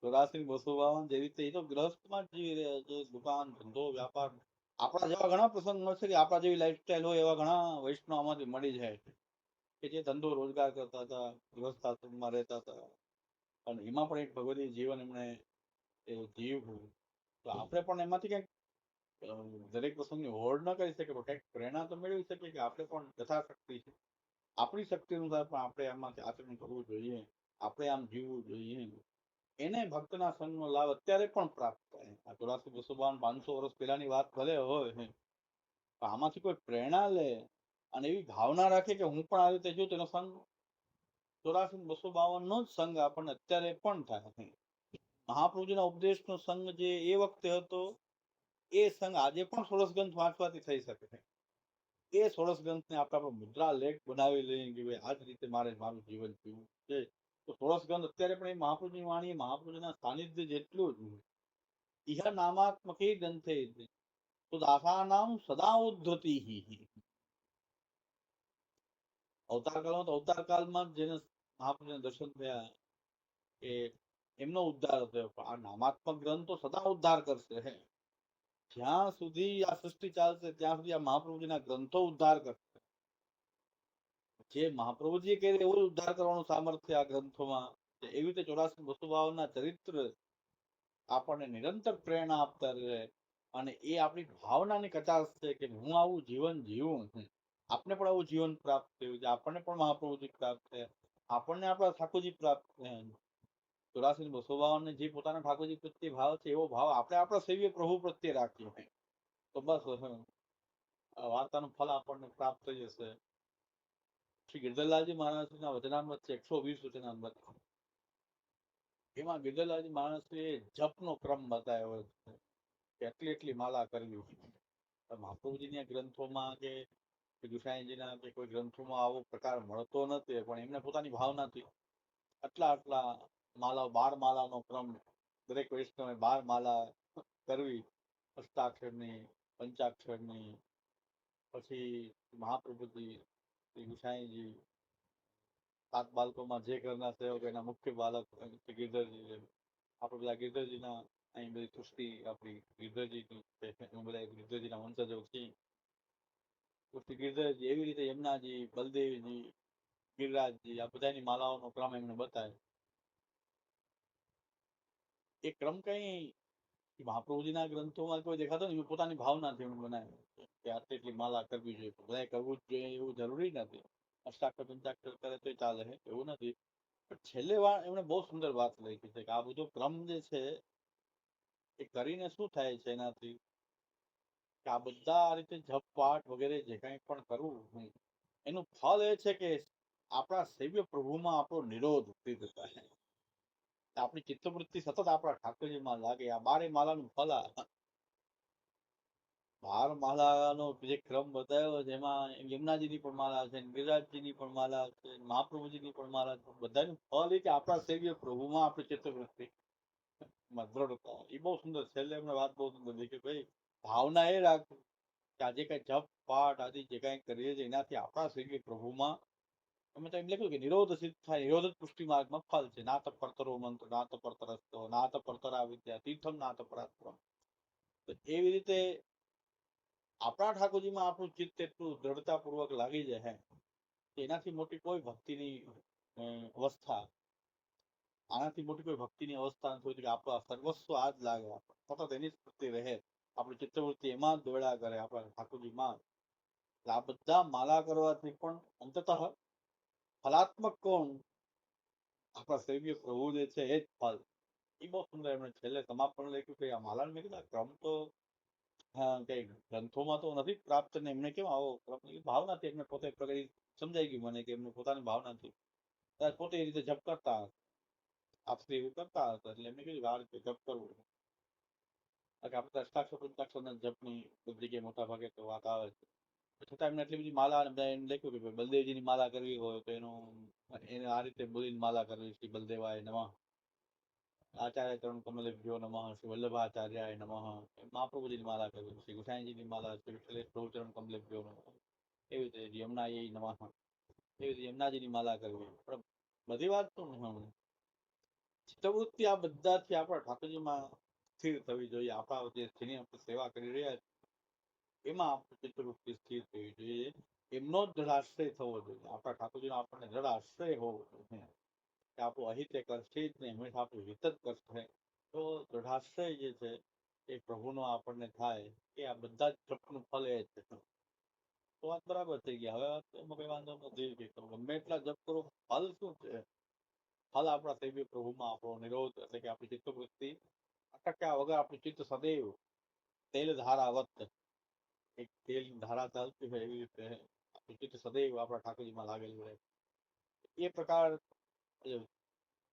84-252 જેવી રીતે એ તો ગ્રસ્તમાં જ જીવી રહ્યા છે. દુકાન, ધંધો, વ્યાપાર. આપણા જેવા ઘણા પ્રસંગ મળશે કે આપણા જેવી લાઈફસ્ટાઈલ હોય એવા ઘણા વૈષ્ણવમાંથી મળી જાય કે જે ધંધો રોજગાર કરતા હતા, ગૃહસ્થાશ્રમમાં રહેતા હતા, અને એમાં પણ એક ભગવતી જીવન એમણે જીવ્યું. તો આપણે પણ એમાંથી કંઈક દરેક પ્રસંગની હોડ ન કરી શકે, પણ કંઈક પ્રેરણા તો મેળવી શકીએ કે આપણે પણ યથાશક્તિ છે, આપણી શક્તિ અનુસાર પણ આપણે એમાંથી આચરણ કરવું જોઈએ, આપણે આમ જીવવું જોઈએ. એને ભક્તના સંગનો લાભ અત્યારે પણ પ્રાપ્ત થાય. આ 84-252 500 વર્ષ પહેલાની વાત ભલે હોય, પણ આમાંથી કોઈ પ્રેરણા લે અને એવી ભાવના રાખે કે હું પણ આ રીતે જો તેનો સંગ 84-252 નો જ સંગ આપણને અત્યારે પણ થાય. મહાપ્રભુજીના ઉપદેશનો સંગ જે એ વખતે હતો, એ સંગ આજે પણ 16 ગ્રંથ વાંચવાથી થઈ શકે છે. એ 16 ગ્રંથને આપણે મુદ્રા લેખ બનાવી લઈએ કે ભાઈ આ જ રીતે મારે મારું જીવન જીવવું છે. તો 16 ગ્રંથ અત્યારે પણ એ મહાપ્રભુની વાણી, મહાપ્રભુના સાનિધ્ય જેટલું જ ઇહ નામાત્મકે ગ્રંથે તો દાસાનામ સદા ઉદ્ધતિ. અવતાર કાળમાં તો અવતાર કાળમાં જેને મહાપ્રભુના દર્શન થયા એ એમનો ઉદ્ધાર થયો, પણ આ નામાત્મક ગ્રંથ તો સદા ઉદ્ધાર કરશે. જ્યાં સુધી આ સૃષ્ટિ ચાલશે ત્યાં સુધી આ મહાપ્રભુજીના ગ્રંથો ઉદ્ધાર કરશે. જે મહાપ્રભુજીએ કહ્યું એવો ઉદ્ધાર કરવાનું સામર્થ્ય આ ગ્રંથોમાં. એવી રીતે 84-252 ના ચરિત્ર આપણને નિરંતર પ્રેરણા આપતા રહે, અને એ આપણી ભાવનાની કચાશ છે કે હું આવું જીવન જીવું. આપને પણ આવું જીવન પ્રાપ્ત થયું છે, આપણને પણ મહાપ્રભુજી પ્રાપ્ત થયા, આપણને આપણા ઠાકોરજી પ્રાપ્ત થયા. 84-252 જે પોતાના ઠાકોરજી પ્રત્યે ભાવ છે એવો ભાવ આપણે આપણા સેવ્ય પ્રભુ પ્રત્યે રાખીએ તો બસ વાર્તાનું ફળ આપણને પ્રાપ્ત થઈ જશે. શ્રી ગિરધરલાલજી મહારાજના વચનામૃત છે 120 વચનામૃત. એમાં ગિરધરલાલજી મહારાજે જપનો ક્રમ બતાવ્યો છે કે એટલી માલા કરવી. મહાપ્રભુજીના ગ્રંથોમાં કે ગુસાઈજીના કે કોઈ ગ્રંથોમાં આવો પ્રકાર મળતો નથી, પણ એમને પોતાની ભાવનાથી આટલા માલા, 12 માલાનો ક્રમ દરેક વૈષ્ણવે 12 માલા કરવી, અષ્ટાક્ષરની, પંચાક્ષરની. પછી મહાપ્રભુજી, શ્રી ગુસાઈજી, 7 બાળકોમાં જે ઘરના સેવક એના મુખ્ય બાળક ગિરધરજી. આપણે બધા ગિરધરજીના અહીં બધી સૃષ્ટિ આપણી ગિરધરજીની બધા ગિરધરજીના વંશજો છે. ગિરધરજી એવી રીતે યમુનાજી, બલદેવજી, ગિરિરાજજી, આ બધાની માલાઓનો ક્રમ એમને બતાવે. એ ક્રમ કઈ મહાપ્રભુજીના ગ્રંથોમાં કોઈ દેખાતો નહીં, પોતાની ભાવનાથી એમણે બનાવ્યું કે આટલી માલા કરવી જોઈએ, બધાએ કરવું જ જોઈએ એવું જરૂરી નથી. અષ્ટાક્ષર પંચાક્ષર કરે તો ચાલે એવું નથી. પણ છેલ્લે એમણે બહુ સુંદર વાત લખી છે કે આ બધો ક્રમ જે છે એ કરીને શું થાય છે એનાથી કે આ બધા આ રીતે જપ પાઠ વગેરે જે કંઈ પણ કરવું એનું ફળ એ છે કે આપણા સેવ્ય પ્રભુમાં આપણો નિરોધ સિદ્ધ થાય. આપણી ચિત્તવૃત્તિ સતત આપણા ઠાકોરજીમાં લાગે. આ 12 માલાનું ફળ, 12 માલાનો જે ક્રમ બતાવ્યો છે એમાં યમુનાજીની પણ માલા છે, ગિરિરાજજીની પણ માલા છે, મહાપ્રભુજીની પણ માલા છે. બધાનું ફળ એ કે આપણા સેવ્ય પ્રભુમાં આપણી ચિત્તવૃત્તિ દ્રઢતા. એ બહુ સુંદર છેલ્લે એમને વાત બહુ સુંદર કે ભાઈ ભાવના એ રાખવું કે આજે કઈ જપ પાઠ આદિ જે કઈ કરીએ છીએ એનાથી આપણા સેવ્ય પ્રભુમાં અમે તો એમ લખ્યું કે નિરોધ સિદ્ધ થાય. નિરોધ જ પુષ્ટિ માર્ગમાં ફળ છે. નાત પરતરો મંત્ર, નાત પરતરસ્તો, નાત પરતરા વિદ્યા, તીર્થમ નાત પરાક્રમ. તો એવી રીતે આપણા ઠાકોરજીમાં આપણું ચિત્ત એટલું દ્રઢતાપૂર્વક લાગી જાય કે એનાથી મોટી કોઈ ભક્તિની અવસ્થા, આનાથી મોટી કોઈ ભક્તિની અવસ્થા નથી કે આપણો સર્વસ્વ આ જ લાગે, સતત એની સ્ફૂર્તિ રહે, આપણી ચિત્તવૃત્તિ એમાં જ દોડ્યા કરે આપણા ઠાકોરજીમાં. આ બધા માલા કરવાથી પણ અંતતઃ ફલાત્મક કોણ? આપણા સેવ્ય પ્રભુ જે છે એ જ ફલ. એ બહુ સુંદર એમણે છેલ્લે સમાપન લખ્યું કે આ માલા મેં કીધા ક્રમ તો કઈ ગ્રંથોમાં તો નથી પ્રાપ્ત ને એમને કેમ આવો ક્રમ ભાવનાથી એમને પોતે સમજાઈ ગયું મને કે એમને પોતાની ભાવનાથી પોતે એ રીતે જપ કરતા આપશે એવું કરતા હતા. એટલે એમને કીધું આ રીતે જપ કરવું. આપણે અષ્ટાક્ષર પંચાક્ષર જપની બધી જગ્યાએ મોટા ભાગે તો વાત આવે છે. છતાં એમને એટલી બધી માલા એમ લખ્યું કે બલદેવજીની માલા કરવી હોય તો એને આ રીતે બોલીને માલા કરવી. શ્રી બલદેવાય નમઃ, આચાર્ય ચરણ કમલેભ્યો નમઃ, શ્રી વલ્લભાચાર્યાય નમઃ. મહાપ્રભુજીની માલા કરવી, શ્રી ગુસાઈજીની માલા, શ્રી વિઠ્ઠલેશ પ્રભુ ચરણ કમલેભ્યો નમઃ. એવી રીતે યમુનાય નમઃ, એવી રીતે યમુનાજીની માલા કરવી. પણ બધી વાત તો ચિત્તવૃત્તિ આ બધાથી આપણા ઠાકોરજીમાં સ્થિર થવી જોઈએ. આપણા જે જેની આપણે સેવા કરી રહ્યા છીએ એમાં આપણી ચિત્તવૃત્તિ સ્થિર થવી જોઈએ. એમનો જ દ્રઢાશ્રય થવો જોઈએ. આપણા ઠાકોરજીનો આપણને દ્રઢાશ્રય હોવો જોઈએ કે આપણું અહિત કરશે જ નહીં, હંમેશા આપણું હિત જ કરશે. તો દ્રઢાશ્રય જે છે એ પ્રભુનો આપણને થાય એ આ બધા જ જપનું ફળ એ છે. તો વાત બરાબર થઈ ગયા. હવે એમાં કઈ વાંધો નથી કે ગમે એટલા જપ કરો, ફલ શું છે? ફલ આપણા સેવ્ય પ્રભુમાં આપણો નિરોધ, એટલે કે આપણી ચિત્તવૃત્તિ અટક્યા વગર આપણું ચિત્ત સદૈવ તેલ ધારાવત, એક તેલ ધારા ચાલતી હોય એવી રીતે આપણું ચિત્ત સદૈવ આપણા ઠાકોરજીમાં લાગેલું રહે. એ પ્રકાર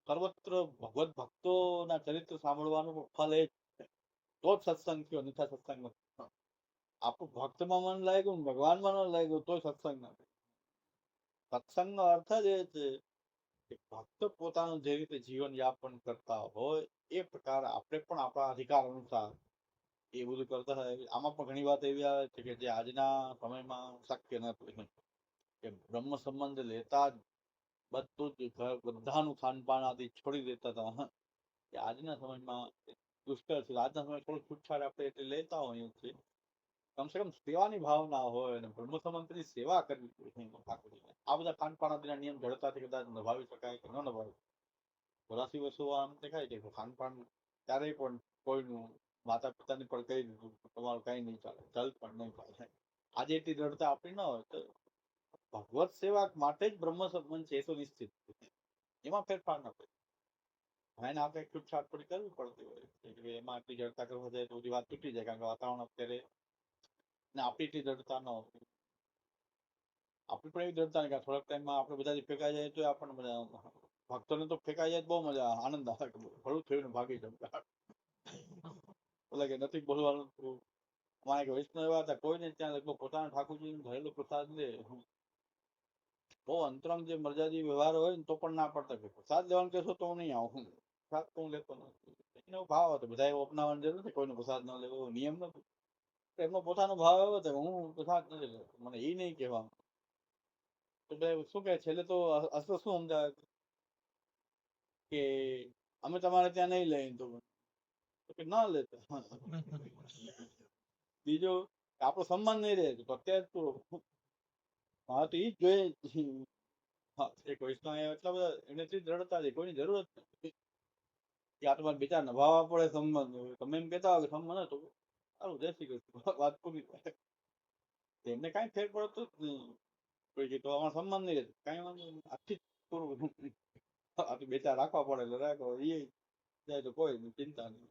સર્વત્ર ભગવત ભક્તોના ચરિત્ર સાંભળવાનું ફળ એ તો જ સત્સંગ થયો, અન્યથા સત્સંગ નથી. આપણું ભક્તમાં મન લાગ્યું, ભગવાનમાં ન લાગ્યું તો સત્સંગ નથી. સત્સંગનો અર્થ જ એ છે કે ભક્ત પોતાનું જે રીતે જીવન યાપન કરતા હોય એ પ્રકાર આપણે પણ આપણા અધિકાર અનુસાર એ બધું કરતા હોય. આમાં પણ ઘણી વાત એવી આવે છે કે જે આજના સમયમાં શક્ય નથી કે બ્રહ્મ સંબંધ લેતા જ બધું જ બધાનું ખાનપાન આદિ છોડી દેતા હતા. કે આજના સમયમાં દુષ્કર છે. આજના સમયમાં થોડું છૂટછાટ આપણે એટલે લેતા હોઈએ છીએ. કમસે કમ સેવાની ભાવના હોય અને બ્રહ્મ સંબંધની સેવા કરવી જોઈએ. આ બધા ખાનપાન આદિના નિયમ જડતાથી કદાચ નિભાવી શકાય કે ન નિભાવી. ચોરાસી વર્ષો આમ દેખાય કે ખાનપાન ક્યારેય પણ કોઈનું માતા પિતાને પણ કહી દીધું તમારું કઈ નહીં ચાલે, ચલ પણ નહીં ચાલે. આજે એટલી દ્રઢતા આપણી ન હોય તો ભગવત સેવા માટે જ બ્રહ્મ સંબંધ છે એ તો નિશ્ચિત, એમાં ફેરફાર ન કરે. એને આપણે છૂટછાટ થોડી કરવી પડતી હોય એમાં આટલી જડતા કરવા જાય તો બધી વાત તૂટી જાય. કારણ કે વાતાવરણ અત્યારે આપણી એટલી જડતા ન હોય, આપણી પણ એવી જડતા નહીં. થોડાક ટાઈમમાં આપણે બધા ફેંકાઈ જાય તો આપણને બધા ભક્તોને તો ફેંકાઈ જાય બહુ મજા આનંદ આવે. ભલું થયું ને ભાગી જમતા એટલે કે નથી બોલવાનું. અમારે એક વૈષ્ણવ એવા હતા, કોઈને ત્યાં લગભગ પોતાના ઠાકોરજી ઘરેલું પ્રસાદ લે, બહુ અંતરંગ જે મર્યાદી વ્યવહાર હોય ને તો પણ ના પડતા કે પ્રસાદ લેવાનું કહેશો તો હું નહીં આવું, પ્રસાદ તો હું લેતો નથી. એનો ભાવ હતો, બધા એવો અપનાવવાની જરૂર નથી, કોઈનો પ્રસાદ ન લેવો નિયમ નથી. એમનો પોતાનો ભાવ એવો હતો હું પ્રસાદ નથી લેતો, મને એ નહીં કહેવાનું. તો શું કહે છેલ્લે તો અસર શું સમજાવે કે અમે તમારે ત્યાં નહીં લઈને તો કે ના લેતા. બીજો આપણો સન્માન નહીં રહે તો અત્યારે તો હા તો એ જ જોઈએ. હા એક વૈષ્ણવ એટલા બધા એને દ્રઢતા છે, કોઈની જરૂરત નથી. કે આ તમારે બેચારા નભાવવા પડે સંબંધ. તમે એમ કહેતા હોય કે સંબંધ તો સારું જય શ્રી કૃષ્ણ વાત પૂરી થાય. એમને કાંઈ ફેર પડતો જ નહીં. કોઈ કે તો અમારો સંબંધ નહીં રહેતો કાંઈ વાંધો નહીં આથી જ પૂરું. આ બેચારા રાખવા પડે એટલે રાખો એ જાય તો કોઈ ચિંતા નહીં.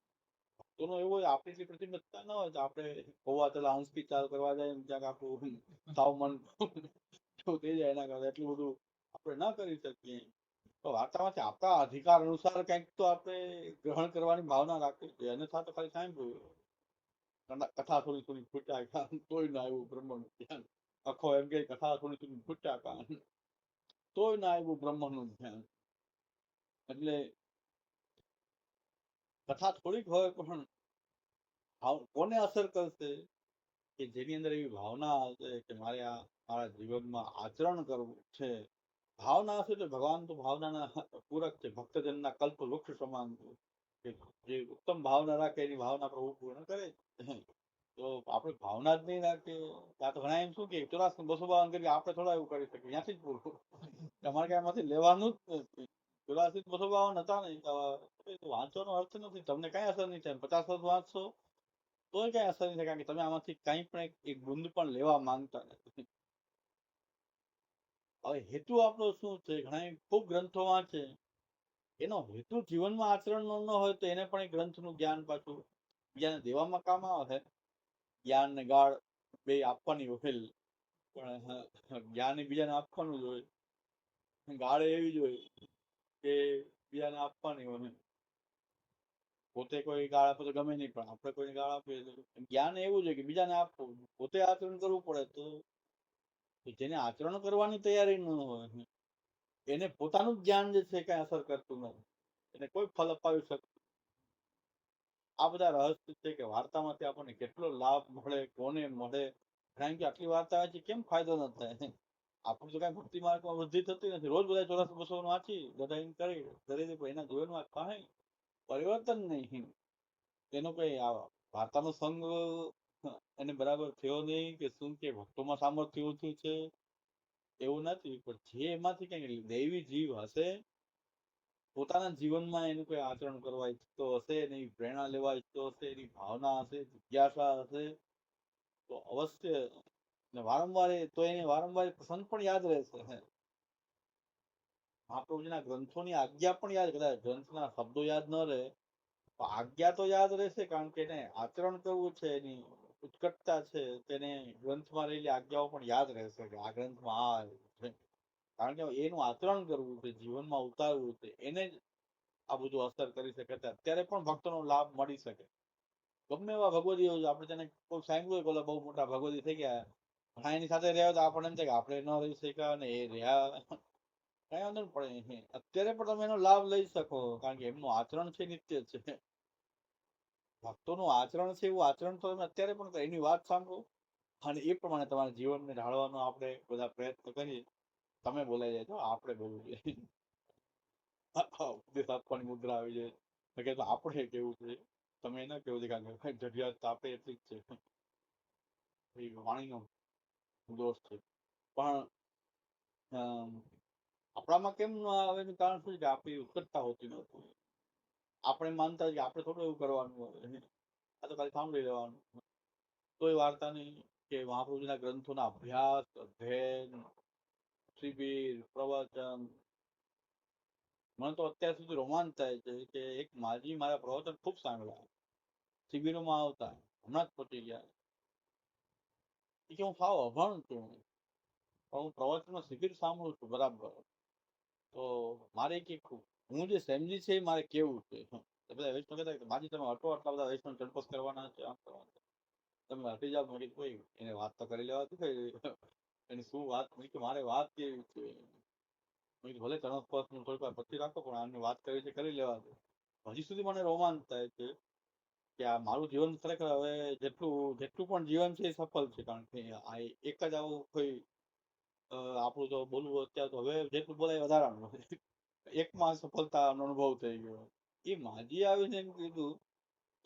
ભક્તોનો એવો હોય આપણી જે પ્રતિબદ્ધતા ન હોય તો આપણે હોવા છતાં અંશકી ચાલ કરવા જાય ક્યાંક આપણું સાવ મન થઈ જાય એના કરતા એટલું બધું આપણે ના કરી શકીએ. તો વાર્તામાંથી આપણા અધિકાર અનુસાર કંઈક તો આપણે ગ્રહણ કરવાની ભાવના રાખવી જોઈએ. અન્યથા તો ખાલી સાંભળ્યું કથા થોડી થોડી ફૂટ્યા કાન તોય ના આવ્યું બ્રહ્મનું ધ્યાન. આખો એમ કે કથા થોડી થોડી ફૂટ્યા કાન તોય ના આવ્યું બ્રહ્મનું ધ્યાન. એટલે કથા થોડીક હોય પણ કોને અસર કરશે કે જેની અંદર એવી ભાવના હશે કે મારે આ મારા જીવનમાં આચરણ કરવું છે. ભાવના હશે તો ભગવાન તો ભાવનાના પૂરક છે. ભક્તજનના કલ્પ વૃક્ષ સમાન છે. જે ઉત્તમ ભાવના રાખે એની ભાવના પ્રભુ પૂર્ણ કરે. તો આપણે ભાવના જ નહીં રાખીએ ત્યાં તો ઘણા એમ શું કે 84 કરી આપણે થોડા એવું કરી શકીએ. ત્યાંથી જ પૂરું. તમારે કઈ એમાંથી લેવાનું જ નથી. 84 હતા ને વાંચવાનો અર્થ નથી. તમને કઈ અસર નહીં થાય. 50 વર્ષ વાંચશો તોય કઈ અસર નહીં થાય કારણ કે તમે આમાંથી કઈ પણ એક બુંદ પણ લેવા માંગતા નથી. હવે હેતુ આપણો શું છે? ઘણા ખૂબ ગ્રંથો વાંચે એનો હેતુ જીવનમાં આચરણનો ન હોય તો એને પણ ગ્રંથનું જ્ઞાન પાછું બીજાને દેવામાં કામ આવે. જ્ઞાન ને ગાળ બે આપવાની હોય પણ જ્ઞાન બીજાને આપવાનું જ હોય. ગાળ એવી જ હોય કે બીજાને આપવાની હોય. પોતે કોઈ ગાળ આપે તો ગમે નહીં પણ આપણે કોઈને ગાળ આપીએ જ્ઞાન એવું છે કે બીજાને આપવું. પોતે આચરણ કરવું પડે તો જેને આચરણ કરવાની તૈયારી ન હોય એને પોતાનું જ જ્ઞાન જે છે કઈ અસર કરતું નથી. એને કોઈ ફલ અપાવી શકતું. આ બધા રહસ્ય છે કે વાર્તામાંથી આપણને કેટલો લાભ મળે કોને મળે. કારણ કે આટલી વાર્તા વાંચી કેમ ફાયદો ન થાય? આપણું તો કઈ ભક્તિ માર્ગમાં વૃદ્ધિ થતી નથી. રોજ બધા 84 વાંચી બધા એમ કરી દરેક એના જીવનમાં કાંઈ પરિવર્તન નહીં. એનો કઈ વાર્તાનો સંગ એને બરાબર થયો નહીં કે શું કે ભક્તોમાં સામર્થ્ય ઓછું છે એવું નથી. પણ જે એમાંથી કઈ દૈવી જીવ હશે પોતાના જીવનમાં એનું કોઈ આચરણ કરવા ઈચ્છતો હશે એની પ્રેરણા લેવા ઈચ્છતો હશે એની ભાવના હશે જિજ્ઞાસા હશે તો અવશ્ય વારંવાર તો એને વારંવાર પ્રસંગ પણ યાદ રહેશે. મહાપ્રભુજીના ગ્રંથોની આજ્ઞા પણ યાદ કદાચ ગ્રંથના શબ્દો યાદ ન રહે આજ્ઞા તો યાદ રહેશે કારણ કે એને આચરણ કરવું છે. એની ઉત્કટતા છે તેને ગ્રંથમાં રહેલી આજ્ઞાઓ પણ યાદ રહેશે કે આ ગ્રંથમાં આ છે. કારણ કે એનું આચરણ કરવું છે જીવનમાં ઉતારવું છે એને જ આ બધું અસર કરી શકે. અત્યારે પણ ભક્તોનો લાભ મળી શકે. ગમે એવા ભગવદીઓ આપણે તેને કોઈ સાંભળ્યું હોય બહુ મોટા ભગવદી થઈ ગયા ઘણા એની સાથે રહ્યા તો આપણને એમ થાય કે આપણે ન રહી શક્યા અને એ રહ્યા કઈ વાંધો ન પડે. અત્યારે પણ તમે એનો લાભ લઈ શકો કારણ કે એમનું આચરણ છે નિત્ય છે. ભક્તોનું આચરણ છે એવું આચરણ તો તમે અત્યારે પણ એની વાત સાંભળો અને એ પ્રમાણે તમારા જીવનને ઢાળવાનો આપણે બધા પ્રયત્ન કરીએ. તમે બોલાઈ જાય તો આપણે બોલવું જોઈએ. ઉપદેશ આપવાની મુદ્રા આવી જાય તો આપણે કેવું છે તમે એના કેવું છે કારણ કે જરૂરિયાત તો આપણે એટલી જ છે. વાણીનો દોષ છે પણ આપણામાં કેમ ન આવે એનું કારણ શું છે? આપણી ઉત્કટતા હોતી નથી. આપણે માનતા કે આપણે થોડું એવું કરવાનું હોય આ તો ખાલી સાંભળી લેવાનું. કોઈ વાર્તા નહીં કે મહાપ્રભુજીના ગ્રંથોના અભ્યાસ અધ્યયન શિબિર પ્રવચન મને તો અત્યાર સુધી રોમાંચ થાય છે કે એક માજી મારા પ્રવચન ખૂબ સાંભળ્યા શિબિરોમાં આવતા હમણાં જ પહોંચી ગયા કે હું સાવ અભણ છું પણ હું પ્રવચનમાં શિબિર સાંભળું છું બરાબર. તો મારે કે હું જે સમજી છે મારે કેવું છે. બધા વૈષ્ણવ કહેતા માજી તમે હટો આટલા બધા વૈષ્ણવ ચડપસ કરવાના છે આમ કરવાના તમે હટી જાવ. મેં કીધું કોઈ એને વાત તો કરી લેવા દે એની શું વાત મારે વાત કેવી છે. ભલે ચણસ્પર્શ નું થોડીક વાર પછી રાખો પણ આની વાત કરી છે કરી લેવા દે. હજી સુધી મને રોમાંચ થાય છે કે આ મારું જીવન ખરેખર હવે જેટલું પણ જીવન છે એ સફળ છે. કારણ કે આ એક જ આવું કોઈ આપણું તો બોલવું અત્યારે તો હવે જેટલું બોલાય વધારાનું એકમાં સફળતાનો અનુભવ થઈ ગયો. એ માજી આવીને એમ કીધું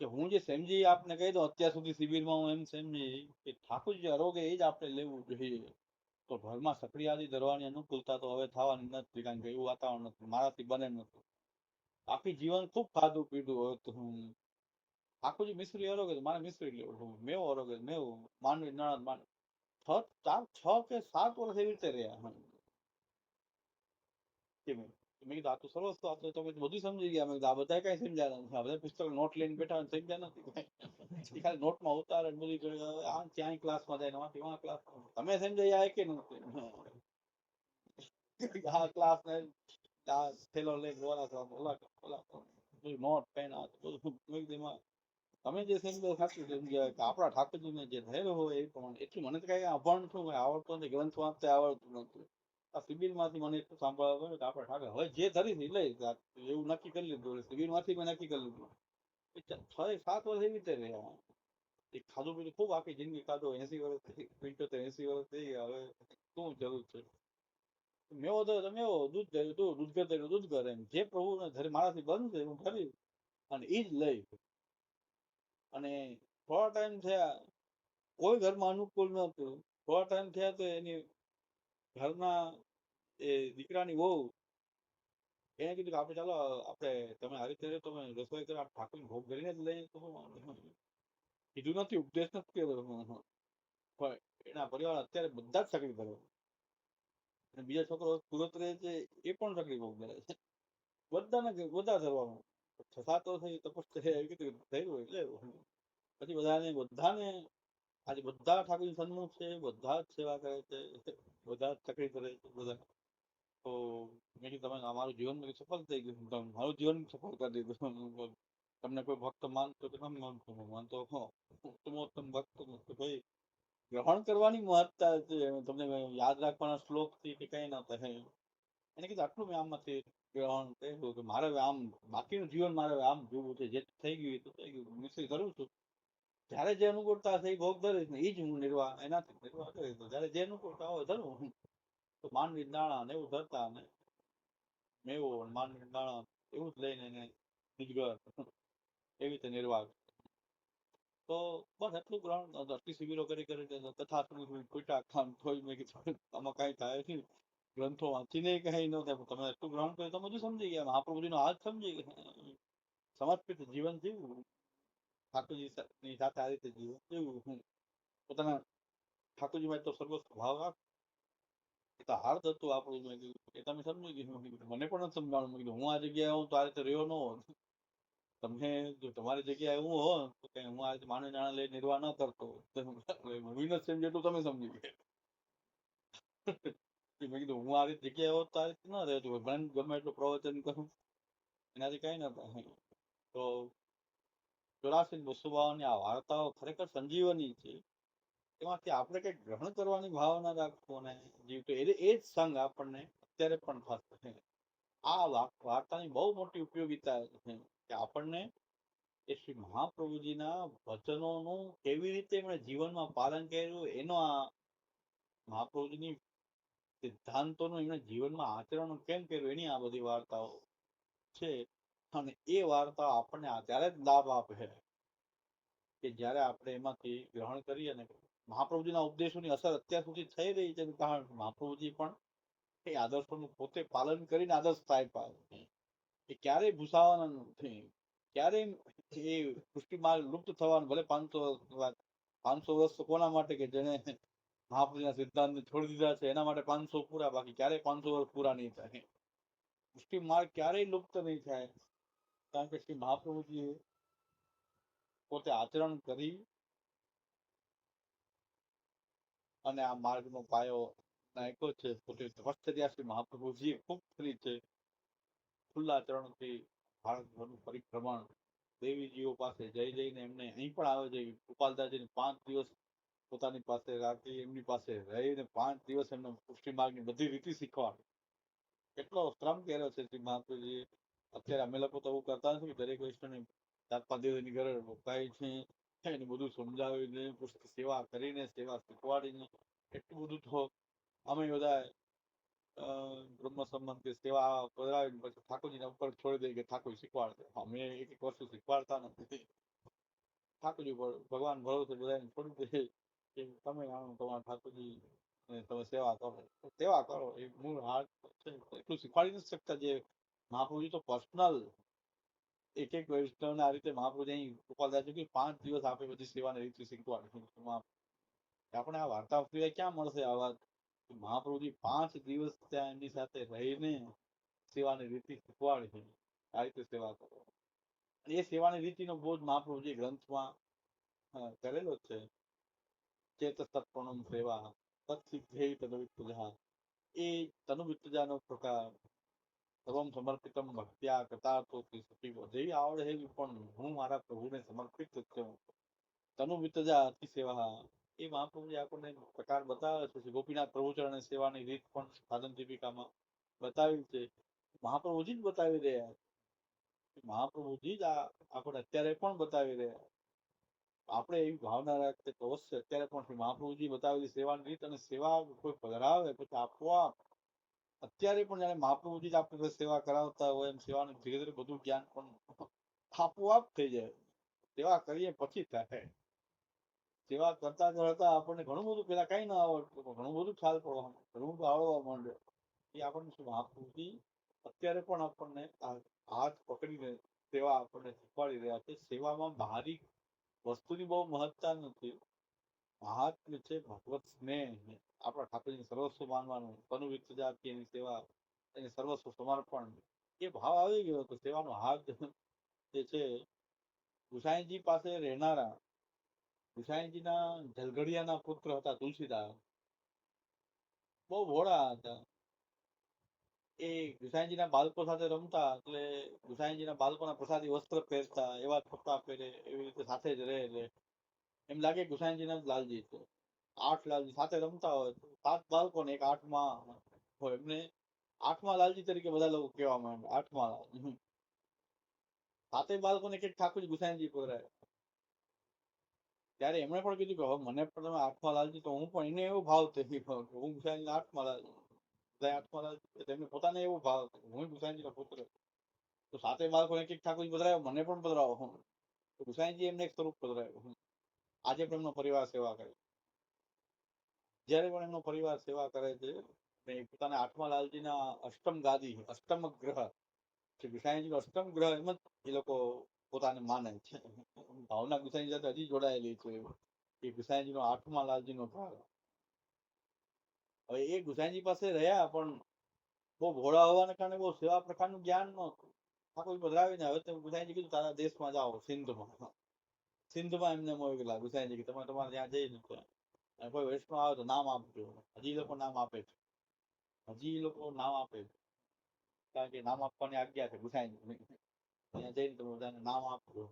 કે હું જે સમજી આપને કહી દઉં અત્યાર સુધી શિબિરમાં હું એમ સમજી કે ઠાકોરજી આરોગ્ય એ જ આપણે લેવું જોઈએ. તો ઘરમાં સક્રિય આદિ ધરવાની અનુકૂળતા તો હવે થવાની નથી કારણ કે એવું વાતાવરણ નથી મારાથી બને નથી. આખી જીવન ખૂબ ખાધું પીધું હતું. ઠાકોરજી મિશ્રી હરો કે મારે મિશ્રી લેવું, મેવો હરો કે મેવો, માંડવી નણંદ માંડવી. 6 કે 7 વર્ષ એવી રીતે રહ્યા. મેં કીધું આ તો સરસ, તો આપણે તો બધું સમજી ગયા. મેં કીધું આ બધા કઈ સમજ્યા નથી, આ બધા પુસ્તક નોટ લઈને બેઠા સમજ્યા નથી. ખાલી નોટમાં ઉતારે બધું આ ત્યાં ક્લાસમાં જાય ને આ ક્લાસ તમે સમજાય કે નથી. આ ક્લાસ ને આ થેલો લઈને ઓલા નોટ પેન આ બધું. મેં કીધું એમાં તમે જે સમજો સાચું સમજ્યા કે આપણા ઠાકોરજીને જે થયેલું હોય એ પ્રમાણે. એટલું મને તો કઈ અભણ છું, આવડતું નથી, ગ્રંથ વાંચતા આવડતું નથી. આ શિબિર માંથી મને એટલું સાંભળવા મળ્યું કે આપણે ઠાકર હવે જે ધરી લઈ એવું નક્કી કરી લીધું. શિબિર માંથી મેં નક્કી કરી લીધું. 6-7 વર્ષ એવી રીતે રહ્યા. એ ખાધું પીધું ખૂબ, આખી જિંદગી ખાધું. 80 વર્ષ 75-80 વર્ષ થઈ ગયા. હવે શું જરૂર છે? મેવો તો મેવો, દૂધ ધર્યું તું, દૂધ ઘર ધર્યું દૂધ ઘર. એમ જે પ્રભુને ધરે મારાથી બંધ છે હું ધરી અને ઈ જ લઈ. અને થોડા ટાઈમ થયા, કોઈ ઘરમાં અનુકૂળ નતું. થોડા ટાઈમ થયા તો એની ઘરના એ દીકરાની વહુ એને કીધું કે આપણે ચાલો આપણે તમે આ રીતે તમે રસોઈ કરો, ઠાકોર ભોગ કરીને જ લઈએ. કીધું નથી, ઉપદેશ નથી કર્યો. પણ એના પરિવાર અત્યારે બધા જ ચાકરી કરે. અને બીજા છોકરો સુરત રહે છે, એ પણ ચાકરી ભોગ કરે છે. બધાને બધા ધરવાનું 6-7 વર્ષ તપસ્યા કીધું થયું એટલે પછી બધાને આજે બધા ઠાકોર સન્મુખ છે, બધા જ સેવા કરે છે, બધા જ ચાકરી કરે છે બધા. તો મેં કીધું તમે અમારું જીવન સફળ થઈ ગયું, મારું જીવન સફળ કરી દીધું. તમને કોઈ ભક્ત માનતો કે તમે માનતો ઉત્તમોત્તમ ભક્ત ભાઈ ગ્રહણ કરવાની મહત્તા છે. તમને યાદ રાખવાના શ્લોક થી કે કઈ ના થાય. એને કીધું આટલું મેં આમાંથી ગ્રહણ કર્યું કે મારે આમ બાકીનું જીવન મારે આમ જોવું છે. જે થઈ ગયું તો થઈ ગયું, મિશ્રી કરું છું. જયારે જે અનુકૂળતા છે એ ભોગ ધરીશ ને એ જ હું નિર્વાહ એનાથી નિર્વાહ કરીશ. જયારે જે અનુકૂળતા હોય ધરું. તો માંડવી દાણા ને એવું ધરતા ને મેવો માંડવી દાણા એવું જ લઈને એને નિજગર એવી રીતે નિર્વાહ. તો બસ એટલું ગ્રહણ, આટલી શિબિરો કરી તથા ખૂટા ખાન થોઈ. મેં કીધું આમાં કઈ થાય નહીં, ગ્રંથો વાંચીને કઈ ન થાય. તમે એટલું ગ્રહણ કર્યું તો બધું સમજી ગયા. મહાપ્રભુજીનો હાથ સમજી ગયા. સમર્પિત જીવન જીવવું, ઠાકોરજી સાથે આ રીતે જીવન જીવવું, પોતાના ઠાકોરજીમાં તો સર્વસ્વ ભાવ રાખ. એ તો હાર્દ હતું આપણું. મેં કીધું એ તમે સમજી ગયું. મને પણ નથી સમજાણું. મેં કીધું હું આ જગ્યાએ હું તો આ રીતે રહ્યો ન હોત. તમને જો તમારી જગ્યાએ હું હો તો કે હું આ રીતે માનવી નાણા લઈ નિર્વાહ ન કરતો. હું નથી સમજ્યું એટલું તમે સમજી ગયા. મેં કીધું હું આ રીતે જગ્યાએ હોત તો આ રીતે ન રહેતો. ગમે એટલું પ્રવચન કરું એનાથી કઈ ના થાય. તો 84-252 આ વાર્તાઓ ખરેખર સંજીવની છે. એમાંથી આપણે કઈક ગ્રહણ કરવાની ભાવના રાખવો ને જીવતો એ જ સંગ આપણને અત્યારે પણ થશે. આ વાર્તાની બહુ મોટી ઉપયોગિતા છે કે આપણને એ શ્રી મહાપ્રભુજીના વચનોનું કેવી રીતે એમણે જીવનમાં પાલન કર્યું, એનો આ મહાપ્રભુજીની સિદ્ધાંતોનું એમણે જીવનમાં આચરણ કેમ કર્યું, એની આ બધી વાર્તાઓ છે. અને એ વાર્તા આપણને ત્યારે જ લાભ આપે કે જ્યારે આપણે એમાંથી ગ્રહણ કરીએ. અને મહાપ્રભુજીના ઉપદેશોની અસર અત્યાર સુધી થઈ રહી છે. કારણ મહાપ્રભુજી પણ એ આદર્શોનું પોતે પાલન કરીને આદર્શ થાય પાડે. એ ક્યારેય ભૂસાવાના નથી, ક્યારેય એ પુષ્ટિમાર્ગ લુપ્ત થવાનું. ભલે 500 વર્ષ કોના માટે કે જેને મહાપ્રભુના સિદ્ધાંત છોડી દીધા છે એના માટે 500 પૂરા, બાકી ક્યારેય 500 વર્ષ પૂરા નહીં થાય. પુષ્ટિ માર્ગ ક્યારેય લુપ્ત નહીં થાય. કારણ કે શ્રી મહાપ્રભુજીએ પોતે આચરણ કરી અને આ માર્ગનો પાયો નાખ્યો છે. પોતે તપશ્ચર્યા શ્રી મહાપ્રભુજીએ ખૂબ કરી છે. ખુલ્લા ચરણથી ભારતભરનું પરિભ્રમણ, દેવીજીઓ પાસે જઈ જઈને એમને અહીં પણ આવે છે. ગોપાલદાસજીને 5 દિવસ પોતાની પાસે રાખી, એમની પાસે રહીને 5 દિવસ એમને પુષ્ટિ માર્ગની બધી રીતિ શીખવાડી. કેટલો શ્રમ કર્યો છે શ્રી મહાપ્રભુજીએ. અત્યારે અમે લોકો તો એવું કરતા નથી. દરેક વૈષ્ણવને 4-5 દિવસની ઘરે રોકાય છે, એને બધું સમજાવીને સેવા કરીને સેવા શીખવાડીને એટલું બધું તો અમે બધા બ્રહ્મ સંબંધ સેવા કરાવીને પછી ઠાકોરજીના ઉપર છોડી દઈએ કે ઠાકોર શીખવાડશે. અમે એક વસ્તુ શીખવાડતા નથી. ઠાકોરજી પર ભગવાન ભરોસે બધાને છોડી દે કે તમે આવો તમારા ઠાકોરજી તમે સેવા કરો. સેવા કરો એ મૂળ હાથ છે. એટલું શીખવાડી નથી શકતા. જે મહાપ્રભુજી તો પર્સનલ એક એક વૈષ્ણવને આ રીતે મહાપ્રભુજી અહીં ગોપાલદાસજી કે 5 દિવસ આપે બધી સેવાની રીતિ શીખવાડી. આપણે આ વાર્તા સિવાય ક્યાં મળશે આવા? મહાપ્રભુજી 5 દિવસ ત્યાં એમની સાથે રહીને સેવાની રીતિ શીખવાડી છે. આ રીતે સેવા કરો. એ સેવાની રીતિનો બોધ મહાપ્રભુજી ગ્રંથમાં કરેલો છે. ચેત તત્પણમ સેવા તત્સિદ્ધેય તદવિત્તજા. એ તનુવિત્તજાનો પ્રકાર. સર્વમ સમર્પિતમ ભક્ત્યા કૃતાર્થોથી સુખી. જેવી આવડે એવી પણ હું મારા પ્રભુને સમર્પિત છું. તનુવિત્તજા અતિ સેવા. એ મહાપ્રભુજી આપણને પ્રકાર બતાવે છે. ગોપીનાથ પ્રભુચરણ સેવાની રીત પણ સાધન દીપિકામાં બતાવી છે. મહાપ્રભુજી જ બતાવી રહ્યા. મહાપ્રભુજી જ આપણે અત્યારે પણ બતાવી રહ્યા. આપણે એવી ભાવના રાખીએ તો અવશ્ય અત્યારે પણ મહાપ્રભુજી બતાવેલી સેવાની રીત અને સેવા કોઈ પધરાવે પછી આપોઆપ અત્યારે પણ જયારે મહાપ્રભુજી જ આપણે સેવા કરાવતા હોય એમ સેવાનું ધીરે ધીરે બધું જ્ઞાન પણ આપોઆપ થઈ જાય. સેવા કરીએ પછી થાય. સેવા કરતા કરતા આપણને ઘણું બધું પેલા કઈ ના આવડતું ઘણું બધું ખ્યાલ પડવા ઘણું બધું આવડવા માંડે. એ આપણને શું મહાપ્રભુજી અત્યારે પણ આપણને હાથ પકડીને સેવા આપણને શીખવાડી રહ્યા છે. સેવામાં બહારી વસ્તુની બહુ મહત્તા નથી. મહાત્મ્ય છે ભગવત સ્નેહ. આપણા ઠાકોરજીને સર્વસ્વ માનવાનું. તનુવિત્તજા એની સેવા એને સર્વસ્વ સમર્પણ. એ ભાવ આવી ગયો તો સેવાનો હાથ જે છે. ગુસાઈજી પાસે રહેનારા ગુસાઈજીના જલઘડિયાના પુત્ર હતા તુલસીદાસ. બહુ ભોળા હતા. એ ગુસાઈજીના બાળકો સાથે રમતા એટલે ગુસાઈજીના બાળકોના પ્રસાદી વસ્ત્ર પહેરતા એવા કપડા પહેરે એવી રીતે સાથે જ રહે. એટલે એમ લાગે ગુસાઈજીના લાલજી છે. 8 લાલજી સાથે રમતા હોય. 7 બાળકો ને એક 8મા હોય. એમને 8મા લાલજી તરીકે બધા લોકો કહેવા માંડે. 8મા લાલજી. 7 બાળકોને એક ઠાકોરજી ગુસાઈજી પધરાય. ત્યારે એમણે પણ કીધું કે હવે મને પણ તમે 8મા લાલજી તો હું પણ એને એવો ભાવ થઈ ગયો કે હું ગુસાઈજી 8મા લાલજી. તેમને પોતાને એવો ભાવ હું ગુસાઈજીનો પુત્ર. તો 7 બાળકોને એક ઠાકોરજી પધરાયો મને પણ પધરાવો. તો ગુસાઈજી એમને એક સ્વરૂપ પધરાવ્યું. આજે પણ એમનો પરિવાર સેવા કરે. જ્યારે પણ એમનો પરિવાર સેવા કરે છે પોતાના 8મા લાલજીના અષ્ટમ ગાદી અષ્ટમ ગ્રહ ગુસાઈજીનો અષ્ટમ ગ્રહ એમ જ એ લોકો પોતાને માને છે. ભાવના ગુસાઈજી સાથે હજી જોડાયેલી છે. એ ગુસાઈજીનો 8મા લાલજીનો ભાગ. હવે એ ગુસાઈજી પાસે રહ્યા પણ બહુ ભોળા હોવાને કારણે બહુ સેવા પ્રકારનું જ્ઞાન નહોતું. ઠાકોર પધરાવીને હવે તમે ગુસાઈજી કીધું તારા દેશમાં જાઓ સિંધમાં એમને મોકલા ગુસાઈજી તમે તમારે ત્યાં જઈને કોઈ વૈષ્ણવ આવે તો નામ આપજો. હજી લોકો નામ આપે છે. હજી લોકો નામ આપે છે. કારણ કે નામ આપવાની આજ્ઞા છે ગુસાઈજી. ત્યાં જઈને તમે બધાને નામ આપજો.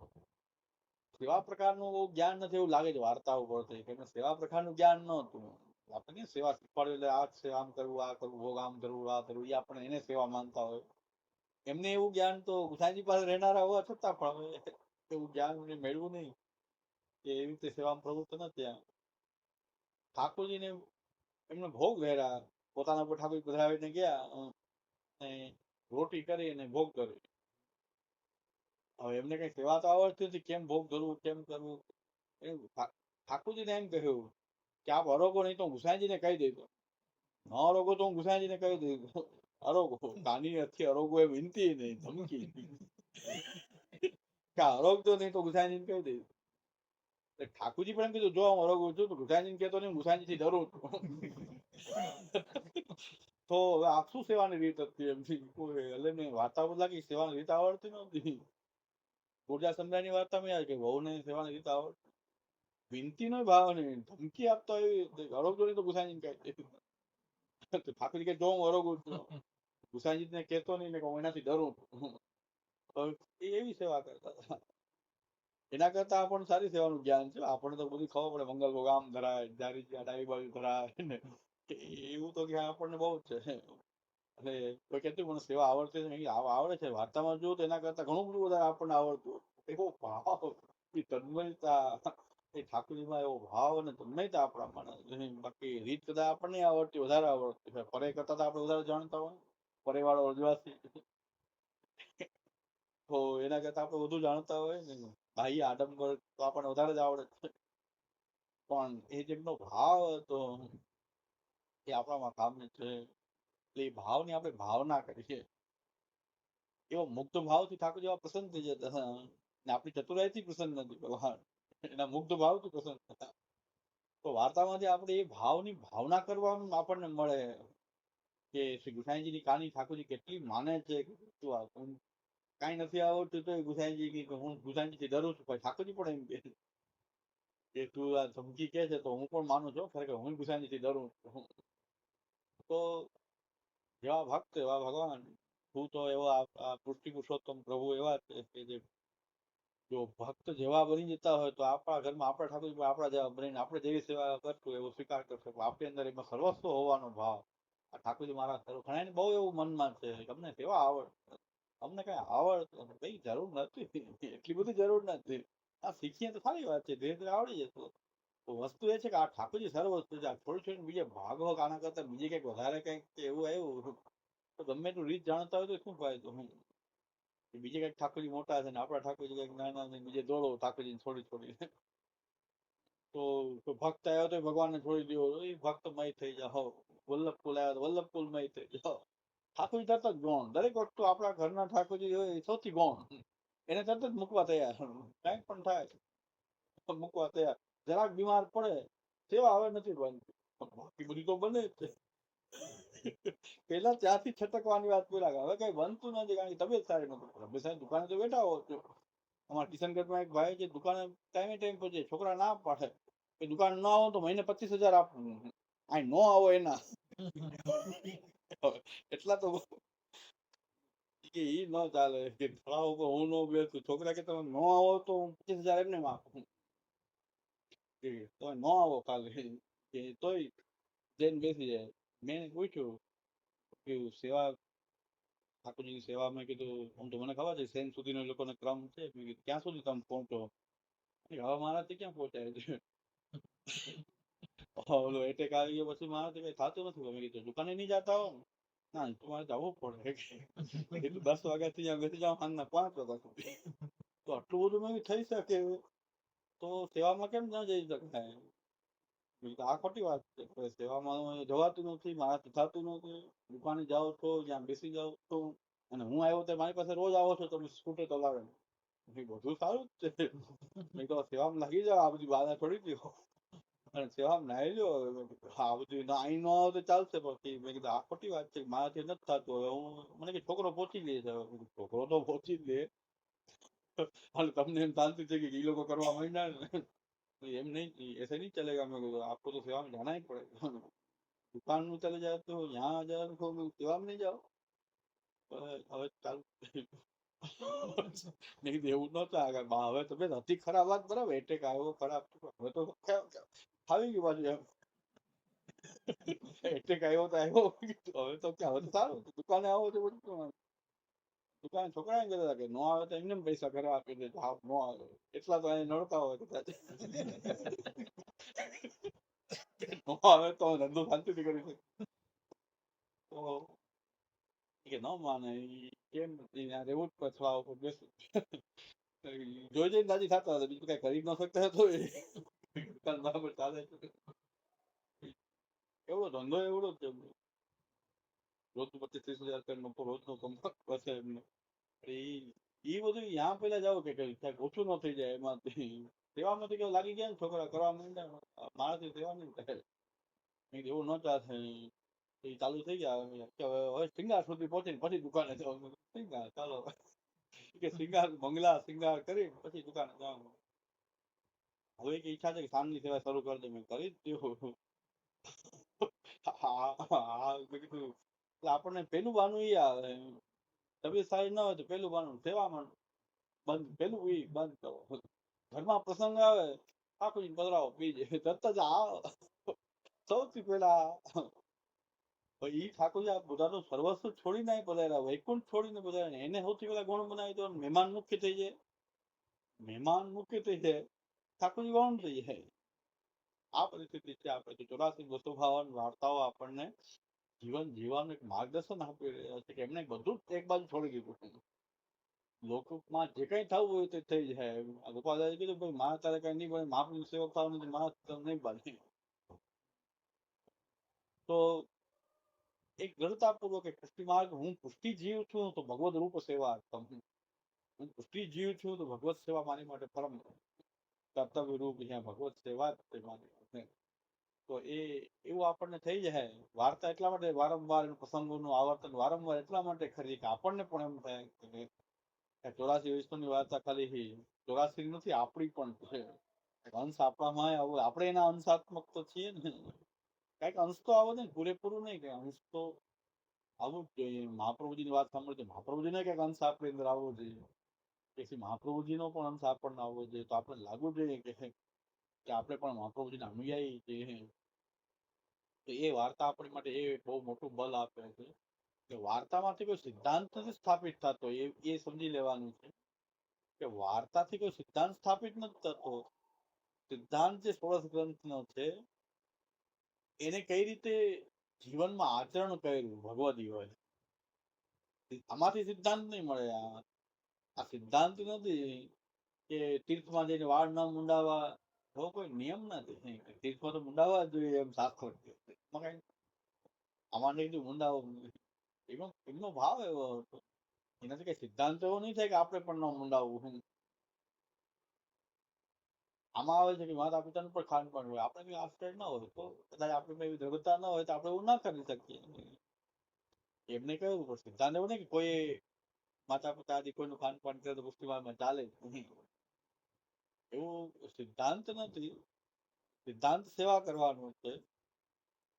સેવા પ્રકારનું જ્ઞાન નથી એવું લાગે છે વાર્તાઓ પરથી કે સેવા પ્રકારનું જ્ઞાન નહોતું. આપણને સેવા શીખવાડ્યું એટલે આ છે આમ કરવું આ કરવું ભોગ આમ કરવું આ કરવું એ આપણે એને સેવા માનતા હોય. એમને એવું જ્ઞાન તો ગુસાઈજી પાસે રહેનારા હોવા છતાં પણ એવું જ્ઞાન મેળવું નહીં કે એવી રીતે સેવામાં પ્રવૃત્ત નથી. ઠાકોરજીને એમને ભોગ વેરા પોતાના પર ઠાકોર પધરાવીને ગયા અને રોટી કરી અને ભોગ કરી. હવે એમને કઈ સેવા તો આવડતી હતી કેમ ભોગ ધરવું કેમ કરવું. ઠાકોરજીને એમ કહ્યું કે આપ અરોગો નહીં તો ગુસાઈજીને કહી દેજો. ન અરોગો તો હું ગુસાઈજીને કહી દઈશ. અરોગો કાની નથી અરોગો એ વિનતી નહીં ધમકી કે અરોગતો નહીં તો ગુસાઈજીને કહી દઈશ. ઠાકોરજી પણ એમ કીધું જો હું અરોગો છું તો ગુસાઈજીને કહેતો નહીં ગુસાઈજી થી ડરું છું. તો હવે આ શું સેવાની રીત હતી એમથી એટલે મેં વાર્તા લાગી સેવાની રીત આવડતી નહોતી. ગુર્જા સમજાની વાર્તા મેં કે વહુને સેવાની રીત આવડતી. વિનતી નો ભાવ નહીં ધમકી આપતો એવી અરોગો નહીં તો ગુસાઈજીને કહી દઈશ. ઠાકોરજી કે જો હું અરોગો છું ગુસાઈજીને કહેતો નહીં ને હું એનાથી ડરું છું. એવી સેવા કરતા હતા. એના કરતા આપણને સારી સેવાનું જ્ઞાન છે. આપણને તો બધું ખબર પડે મંગલ ભોગ આમ ધરાય ડાબી બાજુ ધરાય ને એવું તો ક્યાં આપણને બહુ જ છે. એટલે કોઈ કહેતું મને સેવા આવડતી નથી આવડે છે વાર્તામાં જોયું તો એના કરતા ઘણું બધું વધારે આપણને આવડતું. એવો ભાવ એ તન્મયતા એ ઠાકોરજીમાં એવો ભાવ અને તન્મયતા આપણામાં. બાકી રીત કદાચ આપણને આવડતી વધારે આવડતી પરે કરતા તો આપણે વધારે જાણતા હોય. પરે વાળો અજવાસી તો એના કરતા આપણે વધુ જાણતા હોય ને બાહ્ય આડંબર તો આપણને વધારે જ આવડે છે. પણ એ જેમનો ભાવ હતો એ આપણામાં કામ છે. એટલે એ ભાવની આપણે ભાવના કરીએ એવો મુગ્ધ ભાવથી ઠાકોર જેવા પ્રસન્ન થઈ જતા હતા ને આપણી ચતુરાઈથી પ્રસન્ન નથી ભગવાન, એના મુગ્ધ ભાવથી પ્રસન્ન થતા. તો વાર્તામાંથી આપણે એ ભાવની ભાવના કરવાનું આપણને મળે કે શ્રી ગુસાઈજીની કહાની ઠાકોરજી કેટલી માને છે. કાંઈ નથી આવડતું તો ગુસાઈજી કે હું ગુસાઈજીથી ડરું છું, ભાઈ ઠાકોરજી પણ એમ કે તું આ ધમકી કે છે તો હું પણ માનું છું ખરેખર હું ગુસાઈજીથી ડરું છું. તો જેવા ભક્ત એવા ભગવાન, તું તો એવા પૃષ્ટિ પુરુષોત્તમ પ્રભુ એવા છે કે જે જો ભક્ત જેવા બની જતા હોય તો આપણા ઘરમાં આપણા ઠાકોરજી આપણા જેવા બનીને આપણે જેવી સેવા કરશું એવો સ્વીકાર કરશે. આપણી અંદર એમાં સર્વસ્વ હોવાનો ભાવ. આ ઠાકોરજી મારા ઘણા બહુ એવું મનમાં છે કે અમને સેવા આવડ, અમને કઈ આવડ કઈ જરૂર નથી, એટલી બધી જરૂર નથી. આ શીખીએ તો સારી વાત છે, ધીરે ધીરે આવડી જશે. તો વસ્તુ એ છે કે આ ઠાકોરજી સર્વ વસ્તુ છે. થોડી થોડી બીજે ભાગો આના કરતા બીજે કંઈક વધારે કંઈક એવું આવ્યું તો ગમે એટલું રીત જાણતા હોય તો શું ફાયદો. બીજે કઈક ઠાકોરજી મોટા છે ને આપણા ઠાકોરજી કઈક નાના ને બીજે દોડો ઠાકોરજી છોડી છોડી. તો ભક્ત આવ્યો તો ભગવાનને છોડી દો, એ ભક્તમય થઈ જાઓ. વલ્લભકુલ આવ્યો તો વલ્લભકુલમય થઈ જાઓ. ઠાકોરજી તરત જ ગૌણ, દરેક વસ્તુ આપણા ઘરના ઠાકોરજી હોય એ સૌથી ગૌણ, એને તરત જ મૂકવા તૈયાર. કઈક પણ થાય મૂકવા તૈયાર. જરાક બીમાર પડે સેવા હવે નથી બનતી, બાકી બધી તો બને જ છે. પેલા ત્યાંથી છટકવાની વાત પેલા, હવે કઈ બનતું નથી કારણ કે તબિયત સારી નથી. દુકાને તો બેઠા હો છો. અમારા કિશનગઢમાં એક ભાઈ છે, દુકાને ટાઈમે ટાઈમ પહોંચે, છોકરા ના પાડે કે દુકાન ન આવો તો મહિને 25,000 આપવું, આ ન આવો એના. એટલા તો કે ઈ ન ચાલે કે થોડા ઉપર હું ન બેસું. છોકરા કે તમે ન આવો તો 25,000 એમને આપું, કે તમે ન આવો કાલે કે તોય જઈને બેસી જાય. મેં પૂછ્યું કે સેવા ઠાકોરજીની સેવા, મેં કીધું આમ તો મને ખબર છે સેન સુધીનો એ લોકોનો ક્રમ છે, મેં કીધું ક્યાં સુધી તમે પહોંચો. હવે મારાથી ક્યાં પહોંચાય છે. ઓલો એટેક આવી ગયો પછી મારાથી કઈ થતું નથી. મેં કીધું દુકાને નહીં જતા હો, ના તમારે જવું પડે. કીધું 10 વાગ્યાથી ત્યાં બેસી જાઓ સાંજના 5 વાગ્યા સુધી. તો આટલું બધું મેં થઈ શકે તો સેવામાં કેમ ન જઈ શકાય. આ ખોટી વાત છે. સેવામાં જવાતું નથી, મારાથી થતું નથી. દુકાને જાઓ છો જ્યાં બેસી જાઓ છો, અને હું આવ્યો તો મારી પાસે રોજ આવો છો તમે સ્કૂટર ચલાવે, બધું સારું જ છે. મેં તો સેવામાં લાગી જાઓ, આ બધી બાધા છોડી દો અને સેવામાં નાઈ લો. આ બધું અહીં ન આવો તો ચાલશે, પછી મેં કીધું આ ખોટી વાત છે, મારાથી નથી થતું. હવે હું મને કે છોકરો પહોંચી લે છે. છોકરો તો પહોંચી જ લે, અને તમને એમ શાંતિ છે કે એ લોકો કરવા માંડ્યા ને એમ नहीं, ऐसे नहीं चलेगा. मेरे को आपको तो सेवा में जाना ही पड़ेगा. दुकान में चले जाओ तो यहाँ जाओ तो सेवा में नहीं जाओ. હવે ચાલુ મેં કીધું એવું નહોતા આગળ હવે તબિયત હતી ખરાબ વાત બરાબર, એટેક આવ્યો ખરાબ, હવે તો આવી ગયું પાછું એમ. એટેક આવ્યો તો આવ્યો, હવે તો ક્યાં, હવે તો સારું. દુકાને આવો તો બધું દુકાન છોકરા એમ કહેતા કે નો આવે તો એમને પૈસા ઘરે આપી દે, હા નો આવે એટલા તો અહીં નડતા હોય કદાચ. નો આવે તો ધંધો શાંતિથી કરી શકે. તો કે ન માને કેમ રહેવું જ પછવા ઉપર બેસું. જોઈ જઈને રાજી થતા હતા, બીજું કઈ કરી ન શકતા હતો. દુકાન બરાબર ચાલે છે, એવડો ધંધો એવડો જ છે. રોજનું 25-30 હજાર રોજનો કમાત બસે એમને. એ બધું ત્યાં પેલા જાવ કે ક્યાંક ઓછું ન થઈ જાય એમાંથી. સેવામાંથી કેવું લાગી ગયા ને છોકરા કરવા માંડ્યા, મારાથી સેવા નહીં થાય. એવું ન ચાલે. એ ચાલુ થઈ ગયા કે હવે સિંગાર સુધી પહોંચીને પછી દુકાને જવાનું. સિંગાર ચાલો કે સિંગાર બંગલા સિંગાર કરી પછી દુકાને જવાનું. હવે એક ઈચ્છા છે કે સાંજની સેવા શરૂ કરી દે. મેં કરી જ દઉં. હા મેં કીધું આપણને પેલું બાનું ઈ આવે, તબિયત સારી ન હોય તો પેલું બાનું સેવામાં બંધ, પેલું ઈ બંધ કરો. ઘરમાં પ્રસંગ આવે ઠાકોરજી પધરાવો બીજે તરત જ સૌથી પેલા ઈ ઠાકોરજી આ બધાનું સર્વસ્વ છોડીને પધાર્યા, વૈકુંઠ છોડીને પધાર્યા, એને સૌથી પેલા ગુણ બનાવી દો. મહેમાન મુખ્ય થઈ જાય, મહેમાન મુખ્ય થઈ જાય, ઠાકોરજી ગૌણ થઈ જાય. આ પરિસ્થિતિ છે. આપણે 84 વાર્તાઓ આપણને જીવન જીવવાનું એક માર્ગદર્શન આપી રહ્યા છે કે એમને બધું જ એક બાજુ છોડી દીધું. લોકમાં જે કઈ થવું હોય તે થઈ જાય. ગોપાલદાસે કીધું ભાઈ મારા તારે કઈ નહીં બને, મહાપ્રભુ સેવક થવાનું નથી, મારા નહીં બને. તો એક દ્રઢતાપૂર્વક એક પુષ્ટિ માર્ગ, હું પુષ્ટિ જીવ છું તો ભગવદ રૂપ સેવા, હું પુષ્ટિ જીવ છું તો ભગવત સેવા મારી માટે પરમ કર્તવ્ય રૂપ, જ્યાં ભગવત સેવા જ તે મારી. તો એવું આપણને થઈ જાય. વાર્તા એટલા માટે વારંવાર પ્રસંગોનું આવર્તન વારંવાર એટલા માટે ખરી કે આપણને પણ એમ થાય કે 84 વિશ્વની વાર્તા ખાલી 84 નથી, આપણી પણ છે. અંશ આપણામાં આપણે એના અંશાત્મક તો છીએ ને, કઈક અંશ તો આવો ને, પૂરેપૂરું નહીં કે અંશ તો આવવું જ જોઈએ. મહાપ્રભુજીની વાત સાંભળે તો મહાપ્રભુજીને કઈક અંશ આપણી અંદર આવવો જોઈએ, પછી મહાપ્રભુજીનો પણ અંશ આપણને આવવો જોઈએ. તો આપણે લાગવું જોઈએ કે આપણે પણ મહાપ્રભુજીના અનુયાયી છીએ. તો એ વાર્તા આપણી માટે એ બહુ મોટું બલ આપે છે કે વાર્તામાંથી કોઈ સિદ્ધાંત નથી સ્થાપિત થતો, એ સમજી લેવાનું છે કે વાર્તાથી કોઈ સિદ્ધાંત સ્થાપિત નથી થતો. સિદ્ધાંત જે 16 ગ્રંથનો છે એને કઈ રીતે જીવનમાં આચરણ કર્યું ભગવદી હોય, આમાંથી સિદ્ધાંત નહીં મળે. આ સિદ્ધાંત નથી કે તીર્થમાં જઈને વાળ ન મુંડાવા, એવો કોઈ નિયમ નથી. તીર્થમાં તો મુંડાવા જ જોઈએ એમ શાસ્ત્ર કહે. આમાં નહીં મુંડાવો, એમનો ભાવ એવો હતો. એનાથી કઈ સિદ્ધાંત એવો નહીં થાય કે આપણે પણ ન મુંડાવવું. આમાં આવે છે કે માતા પિતાનું પણ ખાનપાન હોય, આપણે કઈ આશ્ચર્ય ન હોય તો કદાચ આપણે એવી દ્રઢતા ન હોય તો આપણે એવું ના કરી શકીએ. એમને કહ્યું પણ સિદ્ધાંત એવું નહીં કે કોઈ માતા પિતા આદિ કોઈનું ખાનપાન કરે તો પુષ્ટિમાર્ગમાં ચાલે નહીં, એવું સિદ્ધાંત નથી. સિદ્ધાંત સેવા કરવાનું છે,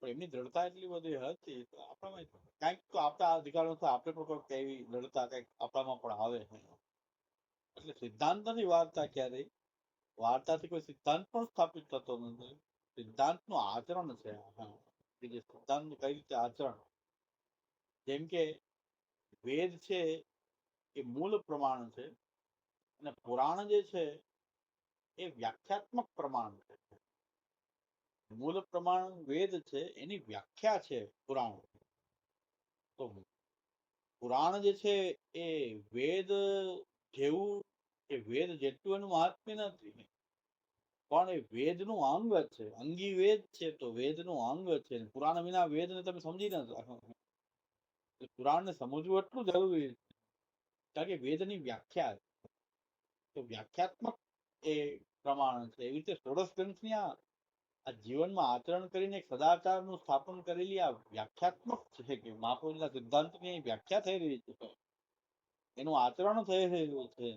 પણ એમની દ્રઢતા એટલી બધી હતી તો આપણામાં કંઈક તો આપણા અધિકારો આપણે પણ કોઈક એવી દ્રઢતા કંઈક આપણામાં પણ આવે. એટલે સિદ્ધાંત નથી વાર્તા ક્યારેય, વાર્તાથી કોઈ સિદ્ધાંત પણ સ્થાપિત થતો નથી. સિદ્ધાંતનું આચરણ છે. કે જે સિદ્ધાંતનું કઈ રીતે આચરણ, જેમ કે વેદ છે એ મૂળ પ્રમાણ છે અને પુરાણ જે છે એ વ્યાખ્યાત્મક પ્રમાણ છે. મૂળ પ્રમાણ વેદ છે, એની વ્યાખ્યા છે પુરાણ. તો પુરાણ જે છે એ વેદ જેવું, એ વેદ જેટલું એનું મહાત્મ્ય નથી, પણ એ વેદનું અંગ છે. અંગી વેદ છે તો વેદનું અંગ છે. પુરાણ વિના વેદને તમે સમજી ન શકો. પુરાણને સમજવું એટલું જરૂરી છે કારણ કે વેદની વ્યાખ્યા, તો વ્યાખ્યાત્મક એ પ્રમાણ છે. એવી રીતે 16 ગ્રંથની આ જીવનમાં આચરણ કરીને એક સદાચારનું સ્થાપન કરેલી આ વ્યાખ્યાત્મક છે કે મહાપ્રભુના સિદ્ધાંતની વ્યાખ્યા થઈ રહી છે, એનું આચરણ થઈ રહ્યું છે.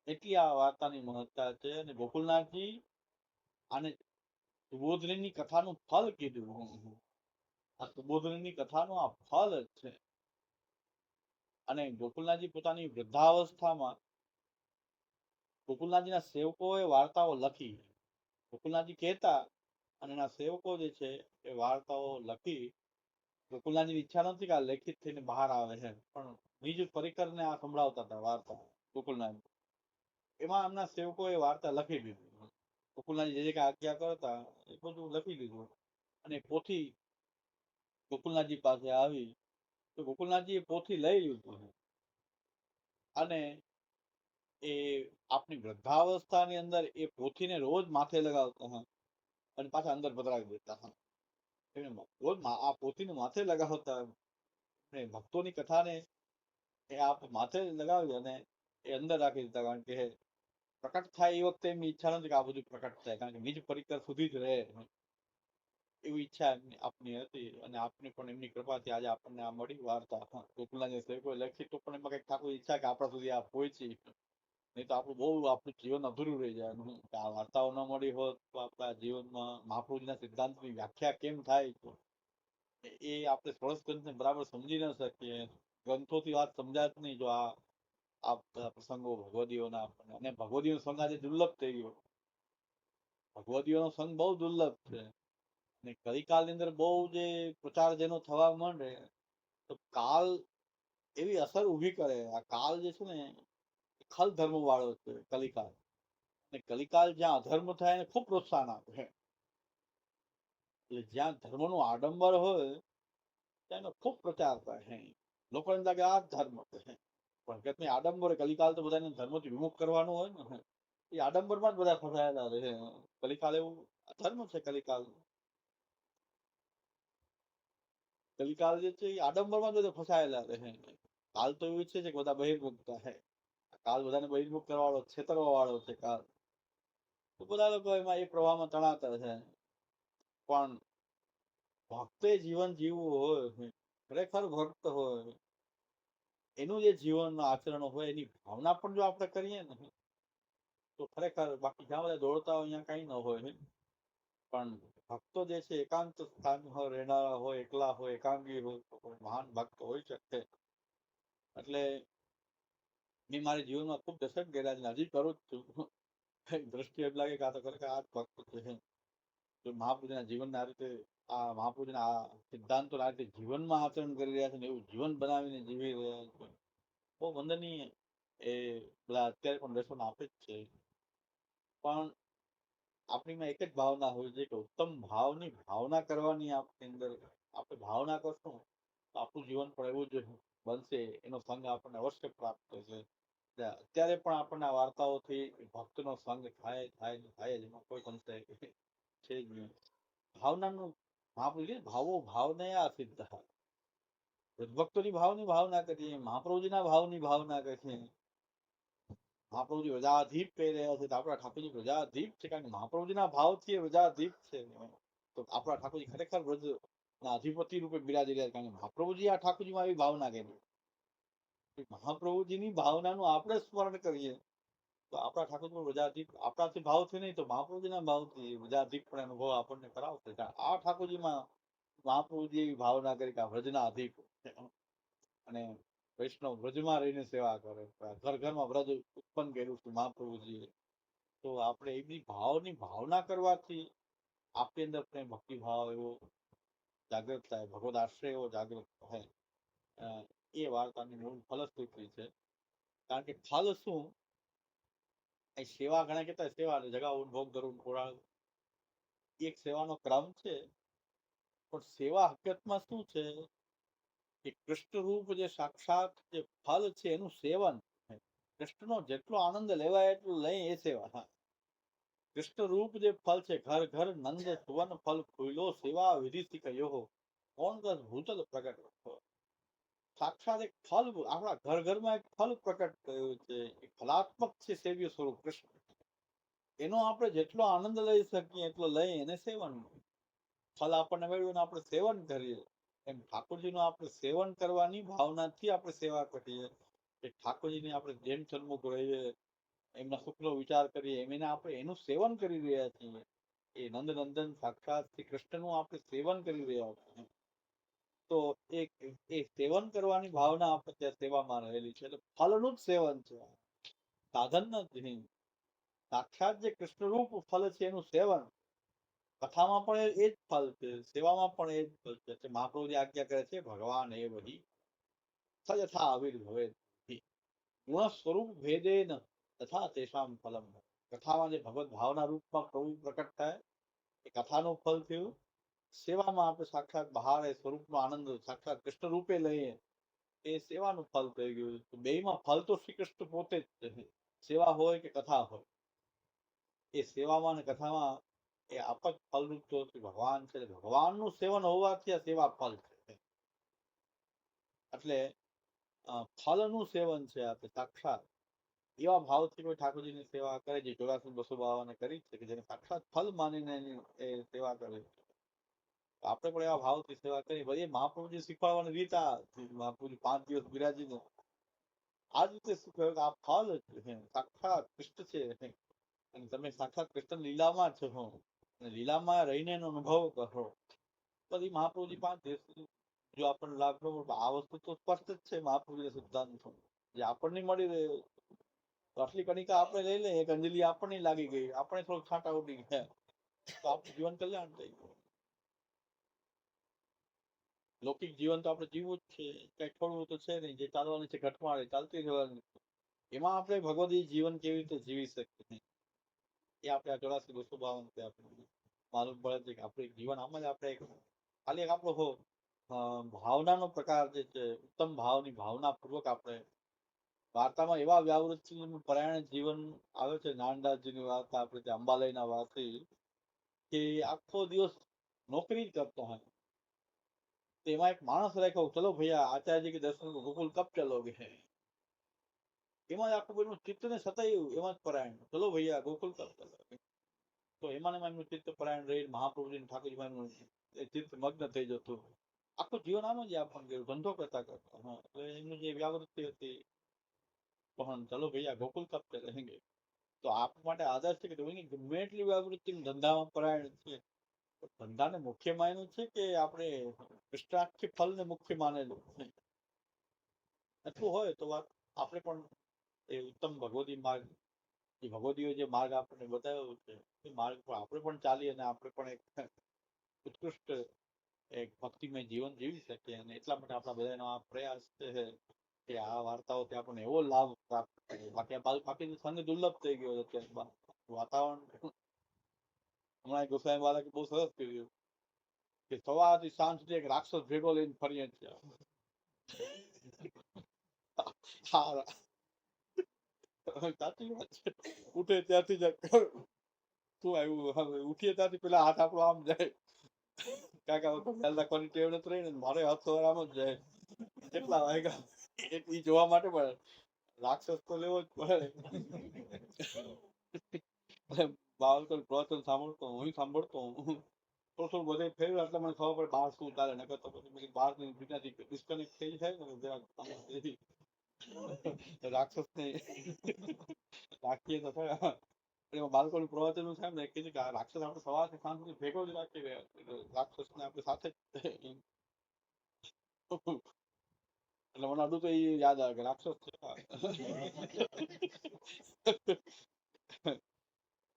એટલી આ વાર્તાની મહત્તા છે. અને ગોકુલનાથજી આને સુબોધની કથાનું ફળ કીધું. આ સુબોધની કથાનું આ ફળ છે. અને ગોકુલનાથજી પોતાની વૃદ્ધાવસ્થામાં ગોકુલનાથજીના સેવકોએ વાર્તાઓ લખી. ગોકુલનાથજી કહેતા અને એના સેવકો જે છે એ વાર્તાઓ લખી. ગોકુલનાથજીની ઈચ્છા નથી કે આ લેખિત થઈને બહાર આવે છે, પણ નિજ પરિકરને આ સંભળાવતા હતા વાર્તા ગોકુલનાથ. એમાં એમના સેવકોએ વાર્તા લખી દીધી. ગોકુલનાથજી જે કઈ આજ્ઞા કરતા એ બધું લખી દીધું. અને પોથી ગોકુલનાથજી પાસે આવી તો ગોકુલનાથજી એ પોથી લઈ લીધું અને એ આપની વૃદ્ધાવસ્થાની અંદર એ પોથીને રોજ માથે લગાવતા અને પાછા અંદર પધરાવી દેતા. રોજ આ પોથીને માથે લગાવતા, ભક્તોની કથાને એ આપ માથે લગાવી અને એ અંદર રાખી દેતા. કારણ કે પ્રકટ થાય એ વખતે એમની ઈચ્છા નથી કે આ બધું પ્રકટ થાય, કારણ કે નિજ પરિકર સુધી જ રહે એવી ઈચ્છા આપની હતી. અને આપને પણ એમની કૃપાથી આજે આપણને આ મળી વાર્તા. ગોકુલનાથજી સેવકોએ લખી તો પણ એમાં કઈક ઠાકોર ઈચ્છા કે આપણા સુધી આ પહોંચી, નહીં તો આપણું બહુ આપણું જીવન અધૂરું રહી જાય. આ વાર્તાઓ ન મળી હોત તો આપણા જીવનમાં મહાપ્રભુજીના સિદ્ધાંતની વ્યાખ્યા કેમ થાય એ આપણે 16 ગ્રંથને બરાબર સમજી ન શકીએ. ગ્રંથોથી વાત સમજાય જ નહીં જો આ બધા પ્રસંગો ભગવદીઓના આપણને. અને ભગવદીઓનો સંગ આજે દુર્લભ થઈ ગયો. ભગવદીઓનો સંગ બહુ દુર્લભ છે. અને કલિકાલની અંદર બહુ જે પ્રચાર જેનો થવા માંડે તો કાલ એવી અસર ઊભી કરે. આ કાલ જે છે ને ખલ ધર્મ વાળો છે કલિકાલ. અને કલિકાલ જ્યાં અધર્મ થાય એને ખૂબ પ્રોત્સાહન આપે. એટલે જ્યાં ધર્મનું આડંબર હોય ત્યાં એનો ખૂબ પ્રચાર થાય. લોકોને લાગે આ ધર્મ છે, પણ કે આડંબર કલિકાલ તો બધાને ધર્મથી વિમુખ કરવાનું હોય ને, એ આડંબરમાં જ બધા ફસાયેલા રહે. કલિકાલ એવું ધર્મ છે. કલિકાલ કલિકાલ જે છે એ આડંબરમાં બધે ફસાયેલા રહે. કાલ તો એવું છે કે બધા બહિર્મુખ થાય. કાલ બધાને બહિર્મુખ કરવા વાળો, છેતરવા વાળો છે કાલ. તો બધા લોકો એમાં એ પ્રવાહમાં તણાતા છે. પણ ભક્તે જીવન જીવવું હોય, ખરેખર ભક્ત હોય, એનું જે જીવનનું આચરણ હોય, એની ભાવના પણ જો આપણે કરીએ ને તો ખરેખર, બાકી જ્યાં બધા દોડતા હોય અહીંયા કઈ ન હોય. પણ ભક્તો જે છે એકાંત સ્થાન રહેનારા હોય, એકલા હોય, એકાંગી હોય, મહાન ભક્ત હોય શકે. એટલે મેં મારા જીવનમાં ખૂબ દશક કર્યા છે, હજી કરું જ છું. દ્રષ્ટિ એમ લાગે કે આ તો ખરેખર આ જ ભક્ત છે. તો મહાપુરુષના જીવનના રીતે, આ મહાપુરુષના આ સિદ્ધાંતો આ રીતે જીવનમાં આચરણ કરી રહ્યા છે ને એવું જીવન બનાવીને જીવી રહ્યા છે. બહુ વંદનીય. એ બધા અત્યારે પણ દર્શન આપે જ છે. પણ આપણીમાં એક જ ભાવના હોય છે કે ઉત્તમ ભાવની ભાવના કરવાની આપણી અંદર. આપણે ભાવના કરશું તો આપણું જીવન પણ એવું જ બનશે. એનો સંગ આપણને અવશ્ય પ્રાપ્ત થશે. અત્યારે પણ આપણને આ વાર્તાઓથી ભક્તનો સંગ થાય થાય થાય જ, એમાં કોઈ સંશય છે જ નહીં. ભાવનાનું મહાપુરુષ ભાવો ભાવનયા સિદ્ધ. ભક્તોની ભાવની ભાવના કરીએ, મહાપ્રભુજીના ભાવની ભાવના કરીએ. મહાપ્રભુજી વ્રજાધીપ કહી રહ્યા છે તો આપણા ઠાકોરજી વ્રજાધીપ છે, કારણ કે મહાપ્રભુજીના ભાવથી વ્રજાધીપ છે. તો આપણા ઠાકોરજી ખરેખર વ્રજના અધિપતિ રૂપે બિરાજી રહ્યા છે, કારણ કે મહાપ્રભુજી આ ઠાકોરજીમાં એવી ભાવના કરી. મહાપ્રભુજીની ભાવનાનું આપણે સ્મરણ કરીએ તો આપણા ઠાકોરજી વ્રજાધીપ, આપણાથી ભાવથી નહીં તો મહાપ્રભુજીના ભાવથી વ્રજાધીપ પણ અનુભવ આપણને કરાવશે. આ ઠાકોરજીમાં મહાપ્રભુજી એવી ભાવના કરી કે આ વ્રજના અધિપ અને વૈષ્ણવ વ્રજમાં રહીને સેવા કરે. ઘર ઘરમાં વ્રજ ઉત્પન્ન કર્યું છે મહાપ્રભુજીએ. તો આપણે એવી ભાવની ભાવના કરવાથી આપણી અંદર પ્રેમ ભક્તિભાવ એવો જાગૃત થાય, ભગવદ આશ્રય એવો જાગૃત થાય. એ વાર્તાની મૂળ ફલશ્રુતિ છે. કારણ કે ફલ શું, એ સેવા ઘણા કહેતા સેવા જગાવું, ભોગ ધરવું, પોળાવું, એક સેવાનો ક્રમ છે. પણ સેવા હકીકતમાં શું છે કે કૃષ્ણ રૂપ જે સાક્ષાત જે ફલ છે એનું સેવન. કૃષ્ણનો જેટલો આનંદ લેવાય એટલું લઈ એ સેવા. કૃષ્ણ રૂપ જે ફલ છે, ઘર ઘર નંદ સુવન ફલ ખુલ્લો, સેવા વિધિ કયો કોણ ભૂતલ પ્રગટ. સાક્ષાત એક ફલ આપણા ઘર ઘરમાં એક ફલ પ્રકટ થયું છે. એક ફલાત્મક છે સેવ્ય સ્વરૂપ કૃષ્ણ. એનો આપણે જેટલો આનંદ લઈ શકીએ એટલો લઈ એને સેવન. ફલ આપણને મળ્યું ને આપણે સેવન કરીએ. એમ ઠાકોરજીનું આપણે સેવન કરવાની ભાવનાથી આપણે સેવા કરીએ. કે ઠાકોરજીને આપણે જેમ સન્મુખ રહીએ, એમના સુખનો વિચાર કરીએ, એમ એને આપણે એનું સેવન કરી રહ્યા છીએ. એ નંદનંદન સાક્ષાત શ્રી કૃષ્ણનું આપણે સેવન કરી રહ્યા છીએ. તો એ સેવન કરવાની ભાવના આપણે ત્યાં સેવામાં રહેલી છે. એટલે ફલનું જ સેવન છે, સાધન નથી. સાક્ષાત જે કૃષ્ણરૂપ ફલ છે એનું સેવન. કથામાં પણ એ જ ફલ છે, સેવામાં પણ એ જ ફલ છે. મહાપ્રભુજી આજ્ઞા કરે છે ભગવાન એ બધી સયથા આવિર્ભવે ગુણ સ્વરૂપ ભેદેન તથા તેષામ ફલમ. કથામાં જે ભગવત ભાવના રૂપમાં પ્રભુ પ્રકટ થાય એ કથાનું ફલ થયું. સેવામાં આપણે સાક્ષાત બહાર એ સ્વરૂપનો આનંદ સાક્ષાત કૃષ્ણ રૂપે લઈએ એ સેવાનું ફલ થઈ ગયું. બેયમાં ફલ તો શ્રી કૃષ્ણ પોતે જ છે. સેવા હોય કે કથા હોય, એ સેવામાં અને કથામાં એ આપત ફલરૂપ તો ભગવાન છે. ભગવાનનું સેવન હોવાથી આ સેવા ફલ છે. એટલે ફલનું સેવન છે આપણે સાક્ષાત. એવા ભાવથી કોઈ ઠાકોરજીની સેવા કરે છે, 84-252 કરી છે કે જેને સાક્ષાત ફલ માનીને એની એ સેવા કરે. આપણે પણ એવા ભાવથી સેવા કરી. પછી મહાપ્રભુજી શીખવાડવાની રીત આ મહાપ્રભુજી 5 દિવસ બિરાજીને આ જ રીતે શીખવાયું કે આ ફલ છે, સાક્ષાત કૃષ્ણ છે અને તમે સાક્ષાત કૃષ્ણ લીલામાં છો અને લીલામાં રહીને એનો અનુભવ કરો. પછી મહાપ્રભુજી 5 દિવસ જો આપણને લાભ ન મળે, આ વસ્તુ તો સ્પષ્ટ જ છે મહાપ્રભુજીના સિદ્ધાંત જે આપણને મળી રહ્યો. આટલી કણિકા આપણે લઈ લઈએ, એક અંજલિ આપણને લાગી ગઈ, આપણે થોડુંક છાંટા ઉડી ગયા તો આપણું જીવન કલ્યાણ થઈ ગયું. લૌકિક જીવન તો આપણે જીવવું જ છે, કઈ છોડવું તો છે નહીં. જે ચાલવાની છે ઘટમાળે ચાલતી રહેવાની. એમાં આપણે ભગવદી જીવન કેવી રીતે જીવી શકીએ એ આપણે 84-252 આપણે માલુમ પડે છે કે આપણે જીવન આમાં જ આપણે ખાલી એક આપણો ભાવનાનો પ્રકાર જે છે, ઉત્તમ ભાવની ભાવના પૂર્વક આપણે વાર્તામાં એવા વ્યાવૃત્તિ પરાયણ જીવન આવે છે. નાનદાસજીની વાર્તા આપણે ત્યાં અંબાલયના વાસી કે આખો દિવસ નોકરી જ કરતો હોય, તેમાં એક માણસ રાખ્યો, ચલો ભૈયા આચાર્યજી કે દર્શન को गोकुल कब चलोगे, એમાં આખું બધું ચિત્ત ને સતાયું, એમાં જ પરાયણ, ચલો ભૈયા ગોકુલ કબ चलोगे। તો એમાં એમનું ચિત્ત પરાયણ રહી, મહાપ્રભુજી ઠાકોરજી એમનું ચિત્ત મગ્ન થઈ જતું, આખું જીવન આમ જ યાપન કર્યું, ધંધો કરતા કરતા, એટલે એમની જે વ્યાવૃત્તિ હતી, પણ ચલો ભૈયા ગોકુલ કબ ચલેંગે। તો આપ માટે આદર્શ છે કે ગમે એટલી વ્યાવૃત્તિ ધંધામાં પરાયણ છે, ધંધાને મુખ્ય માન્યું છે કે આપણે કૃષ્ણાર્થી ફલને મુખ્ય માનેલું, એટલું હોય તો વાત આપણે પણ એ ઉત્તમ ભગવતી માર્ગ, એ ભગવતીઓ જે માર્ગ આપણને બતાવ્યો છે એ માર્ગ પર આપણે પણ ચાલીએ અને આપણે પણ એક ઉત્કૃષ્ટ એક ભક્તિમય જીવન જીવી શકીએ, અને એટલા માટે આપણા બધાનો આ પ્રયાસ છે કે આ વાર્તાઓથી આપણને એવો લાભ પ્રાપ્ત થાય। બાકી સંગ દુર્લભ થઈ ગયો છે અત્યારે, વાતાવરણ હમણાં ગોસાઈ બાળકે બહુ સરસ કર્યું કે સવારથી સાંજ સુધી એક રાક્ષસ ભેગો લઈને ફરીએ છીએ। સાચી વાત છે, ઉઠે ત્યાંથી જ શું આવ્યું, હવે ઉઠીએ ત્યાંથી પેલા હાથ આપણો આમ જાય, કાકા ખ્યાલ રાખવાની ટેવ નથી રહી ને, મારે હાથ તો આમ જ જાય, કેટલા વાગ્યા એક ઈ જોવા માટે પણ રાક્ષસ તો લેવો જ પડે। બાળકો પ્રવચન સાંભળતો હું સાંભળતો થોડું બધે ફેર્યું એટલે મને ખબર પડે બહાર શું ચાલે, નકર તો પછી બહાર દુનિયાથી ડિસ્કનેક્ટ થઈ જાય ને જરાક રાક્ષસ ને રાખીએ તો ખરા, એમાં બાળકોનું પ્રવચન નું થાય ને કીધું કે આ રાક્ષસ આપણે સવારથી સાંજ સુધી ભેગો જ રાખી રહ્યા, રાક્ષસ ને આપણે સાથે જ એટલે મને અડું તો એ યાદ આવે કે રાક્ષસ છે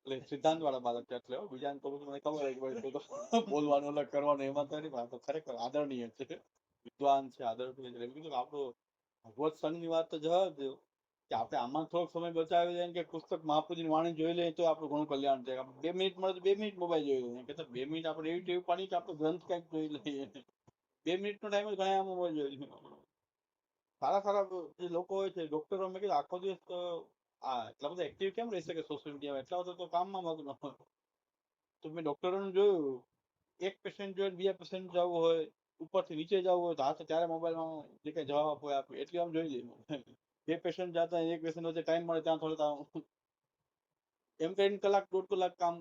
એટલે સિદ્ધાંત વાળા બાળક છે, એટલે બીજાને તો મને ખબર હોય બોલવાનું અલગ કરવાનું એમાં તો નહીં, તો ખરેખર આદરણીય છે, વિદ્વાન છે, આદરણીય છે। એમ કીધું આપણું ભગવત સંઘની વાત તો જવા દો કે આપણે આમાં થોડોક સમય બચાવી દઈએ કે પુસ્તક મહાપ્રભુજીની વાણી જોઈ લઈએ તો આપણું ઘણું કલ્યાણ થાય। 2 મિનિટ મળે તો 2 મિનિટ મોબાઈલ જોઈ લઈએ, કે 2 મિનિટ આપણે એવી ટેવ પાડી કે આપણે ગ્રંથ કંઈક જોઈ લઈએ, 2 મિનિટનો ટાઈમ જ ઘણા મોબાઈલ જોઈ લઈએ। સારા સારા જે લોકો હોય છે ડોક્ટરો, મેં કીધું આખો દિવસ તો એટલા બધા એક્ટિવ કેમ રહી શકે સોશિયલ મીડિયામાં, એટલા બધા તો કામમાં મગ્ન હોય, તો મેં ડોક્ટરોને જોયું એક પેશન્ટ જોઈને બીજા પેશન્ટ જવું હોય, ઉપરથી નીચે જવું હોય તો હાથ ત્યારે મોબાઈલમાં જે કઈ જવાબ આપો આપે, એટલી આમ જોઈ લઈએ, 2 પેશન્ટ જતા એક પેશન્ટ વચ્ચે ટાઈમ મળે ત્યાં થોડું એમ કરીને કલાક 1.5 કલાક કામ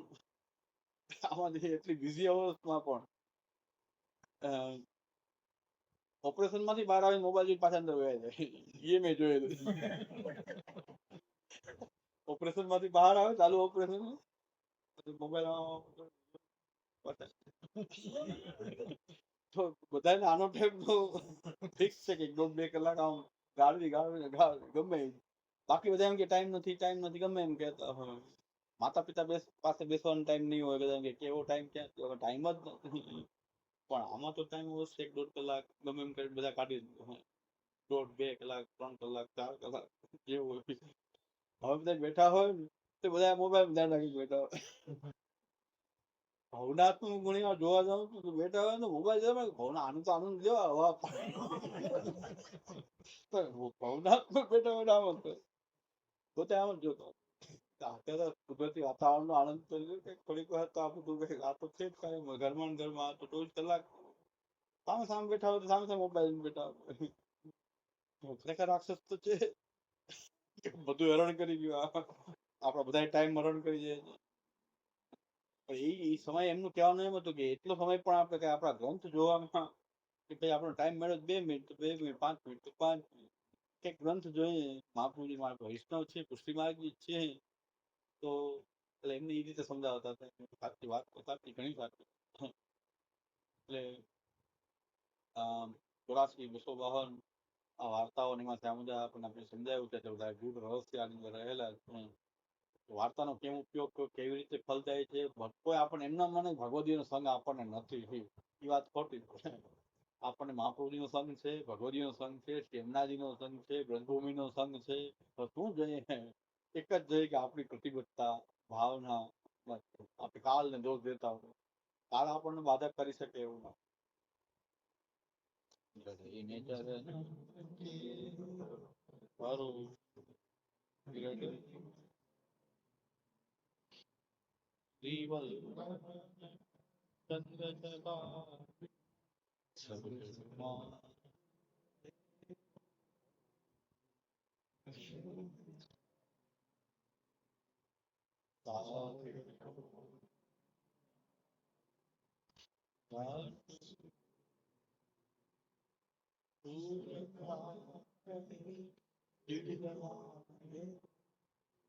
આમાંથી, એટલી બિઝી અવસ્થામાં પણ ઓપરેશન માંથી બહાર આવીને મોબાઈલ જોઈને પાછા અંદર વયા જાય, એ મેં જોયેલું। ઓપરેશન માંથી બહાર આવે, ચાલુ ઓપરેશન મોબાઈલ તો બધાને આનો ટાઈમ તો ફિક્સ છે કે 1.5-2 કલાક આમ ગાળવી ગમે, બાકી બધા એમ કે ટાઈમ નથી ગમે એમ કહેતા હોય, માતા પિતા પાસે બેસવાનો ટાઈમ નહીં હોય, બધા કે કેવો ટાઈમ ક્યાં, ટાઈમ જ નથી, પણ આમાં તો ટાઈમ હશે 1.5 કલાક ગમે એમ કરીને બધા કાઢી દે, 1.5-2 કલાક 3 કલાક 4 કલાક જેવું હોય। હવે બધા બેઠા હોય ને તો બધા મોબાઈલ ધ્યાન રાખી બેઠા હોય, ભવનાથનું ઘણી વાર જોવા જાવ તો બેઠા હોય ને મોબાઈલ જોવા, ભવનાથ આનું તો આનંદ લેવા હવા ભવનાથ બેઠા બેઠા આમ પોતે આમ જ જોતો, અત્યારે કુદરતી વાતાવરણનો આનંદ તો થોડીક વાર તો આપણું આ તો છે જ કાંઈ ઘરમાં ઘરમાં તો 24 કલાક સામે સામે બેઠા હોય તો સામે સામે મોબાઈલ બેઠા હોય, ખરેખર રાક્ષસ તો છે, બધું હેરાન કરી ગયું, આપણા બધા ટાઈમ હરણ કરી જાય છે। એ સમય એમનું કહેવાનું એમ હતું કે એટલો સમય પણ આપણે કે આપણા ગ્રંથ જોવામાં કે ભાઈ આપણો ટાઈમ મળ્યો 2 મિનિટ તો 2 મિનિટ, 5 મિનિટ તો 5 મિનિટ, કંઈક ગ્રંથ જોઈએ, મહાપ્રભુજી માર્ગ વૈષ્ણવ છે, પુષ્ટિ માર્ગી છે, તો એટલે એમને એ રીતે સમજાવતા હતા, સાચી વાત તો સાચી, ઘણી સાચી, એટલે 84 252 આ વાર્તાઓ એમાં ત્યાં બધા આપણને સમજાયું છે, બધા ગૂઢ રહસ્ય આની અંદર રહેલા છે, વાર્તાનો કેમ ઉપયોગ કેવી રીતે ફલ થાય છે, કોઈ આપણને એમના મને ભગવદીનો સંગ આપણને નથી, એ વાત ખોટી છે, આપણને મહાપ્રભુજીનો સંગ છે, ભગવદીનો સંગ છે, શ્યામનાજીનો સંગ છે, બ્રજભૂમિનો સંગ છે, તો શું જોઈએ, એક જ જોઈએ કે આપણી પ્રતિબદ્ધતા ભાવના, આપણે કાલને દોષ દેતા હોય, કાલ આપણને બાધા કરી શકે એવું ના,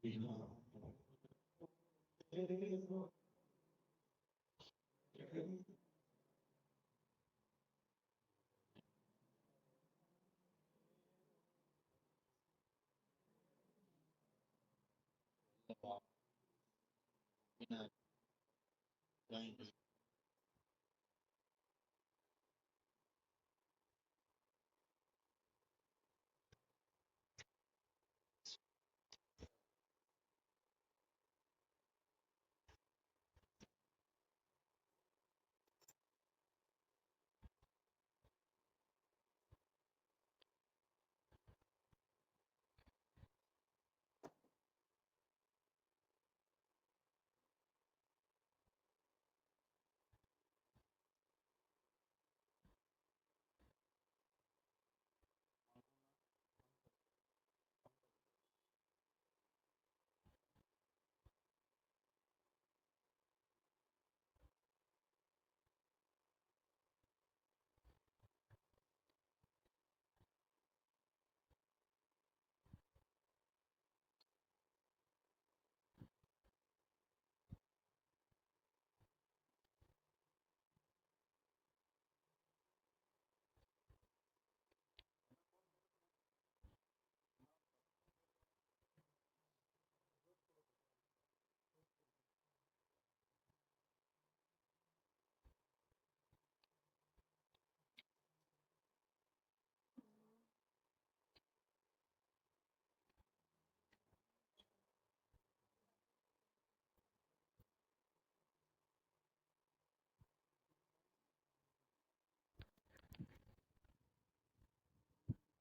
વિના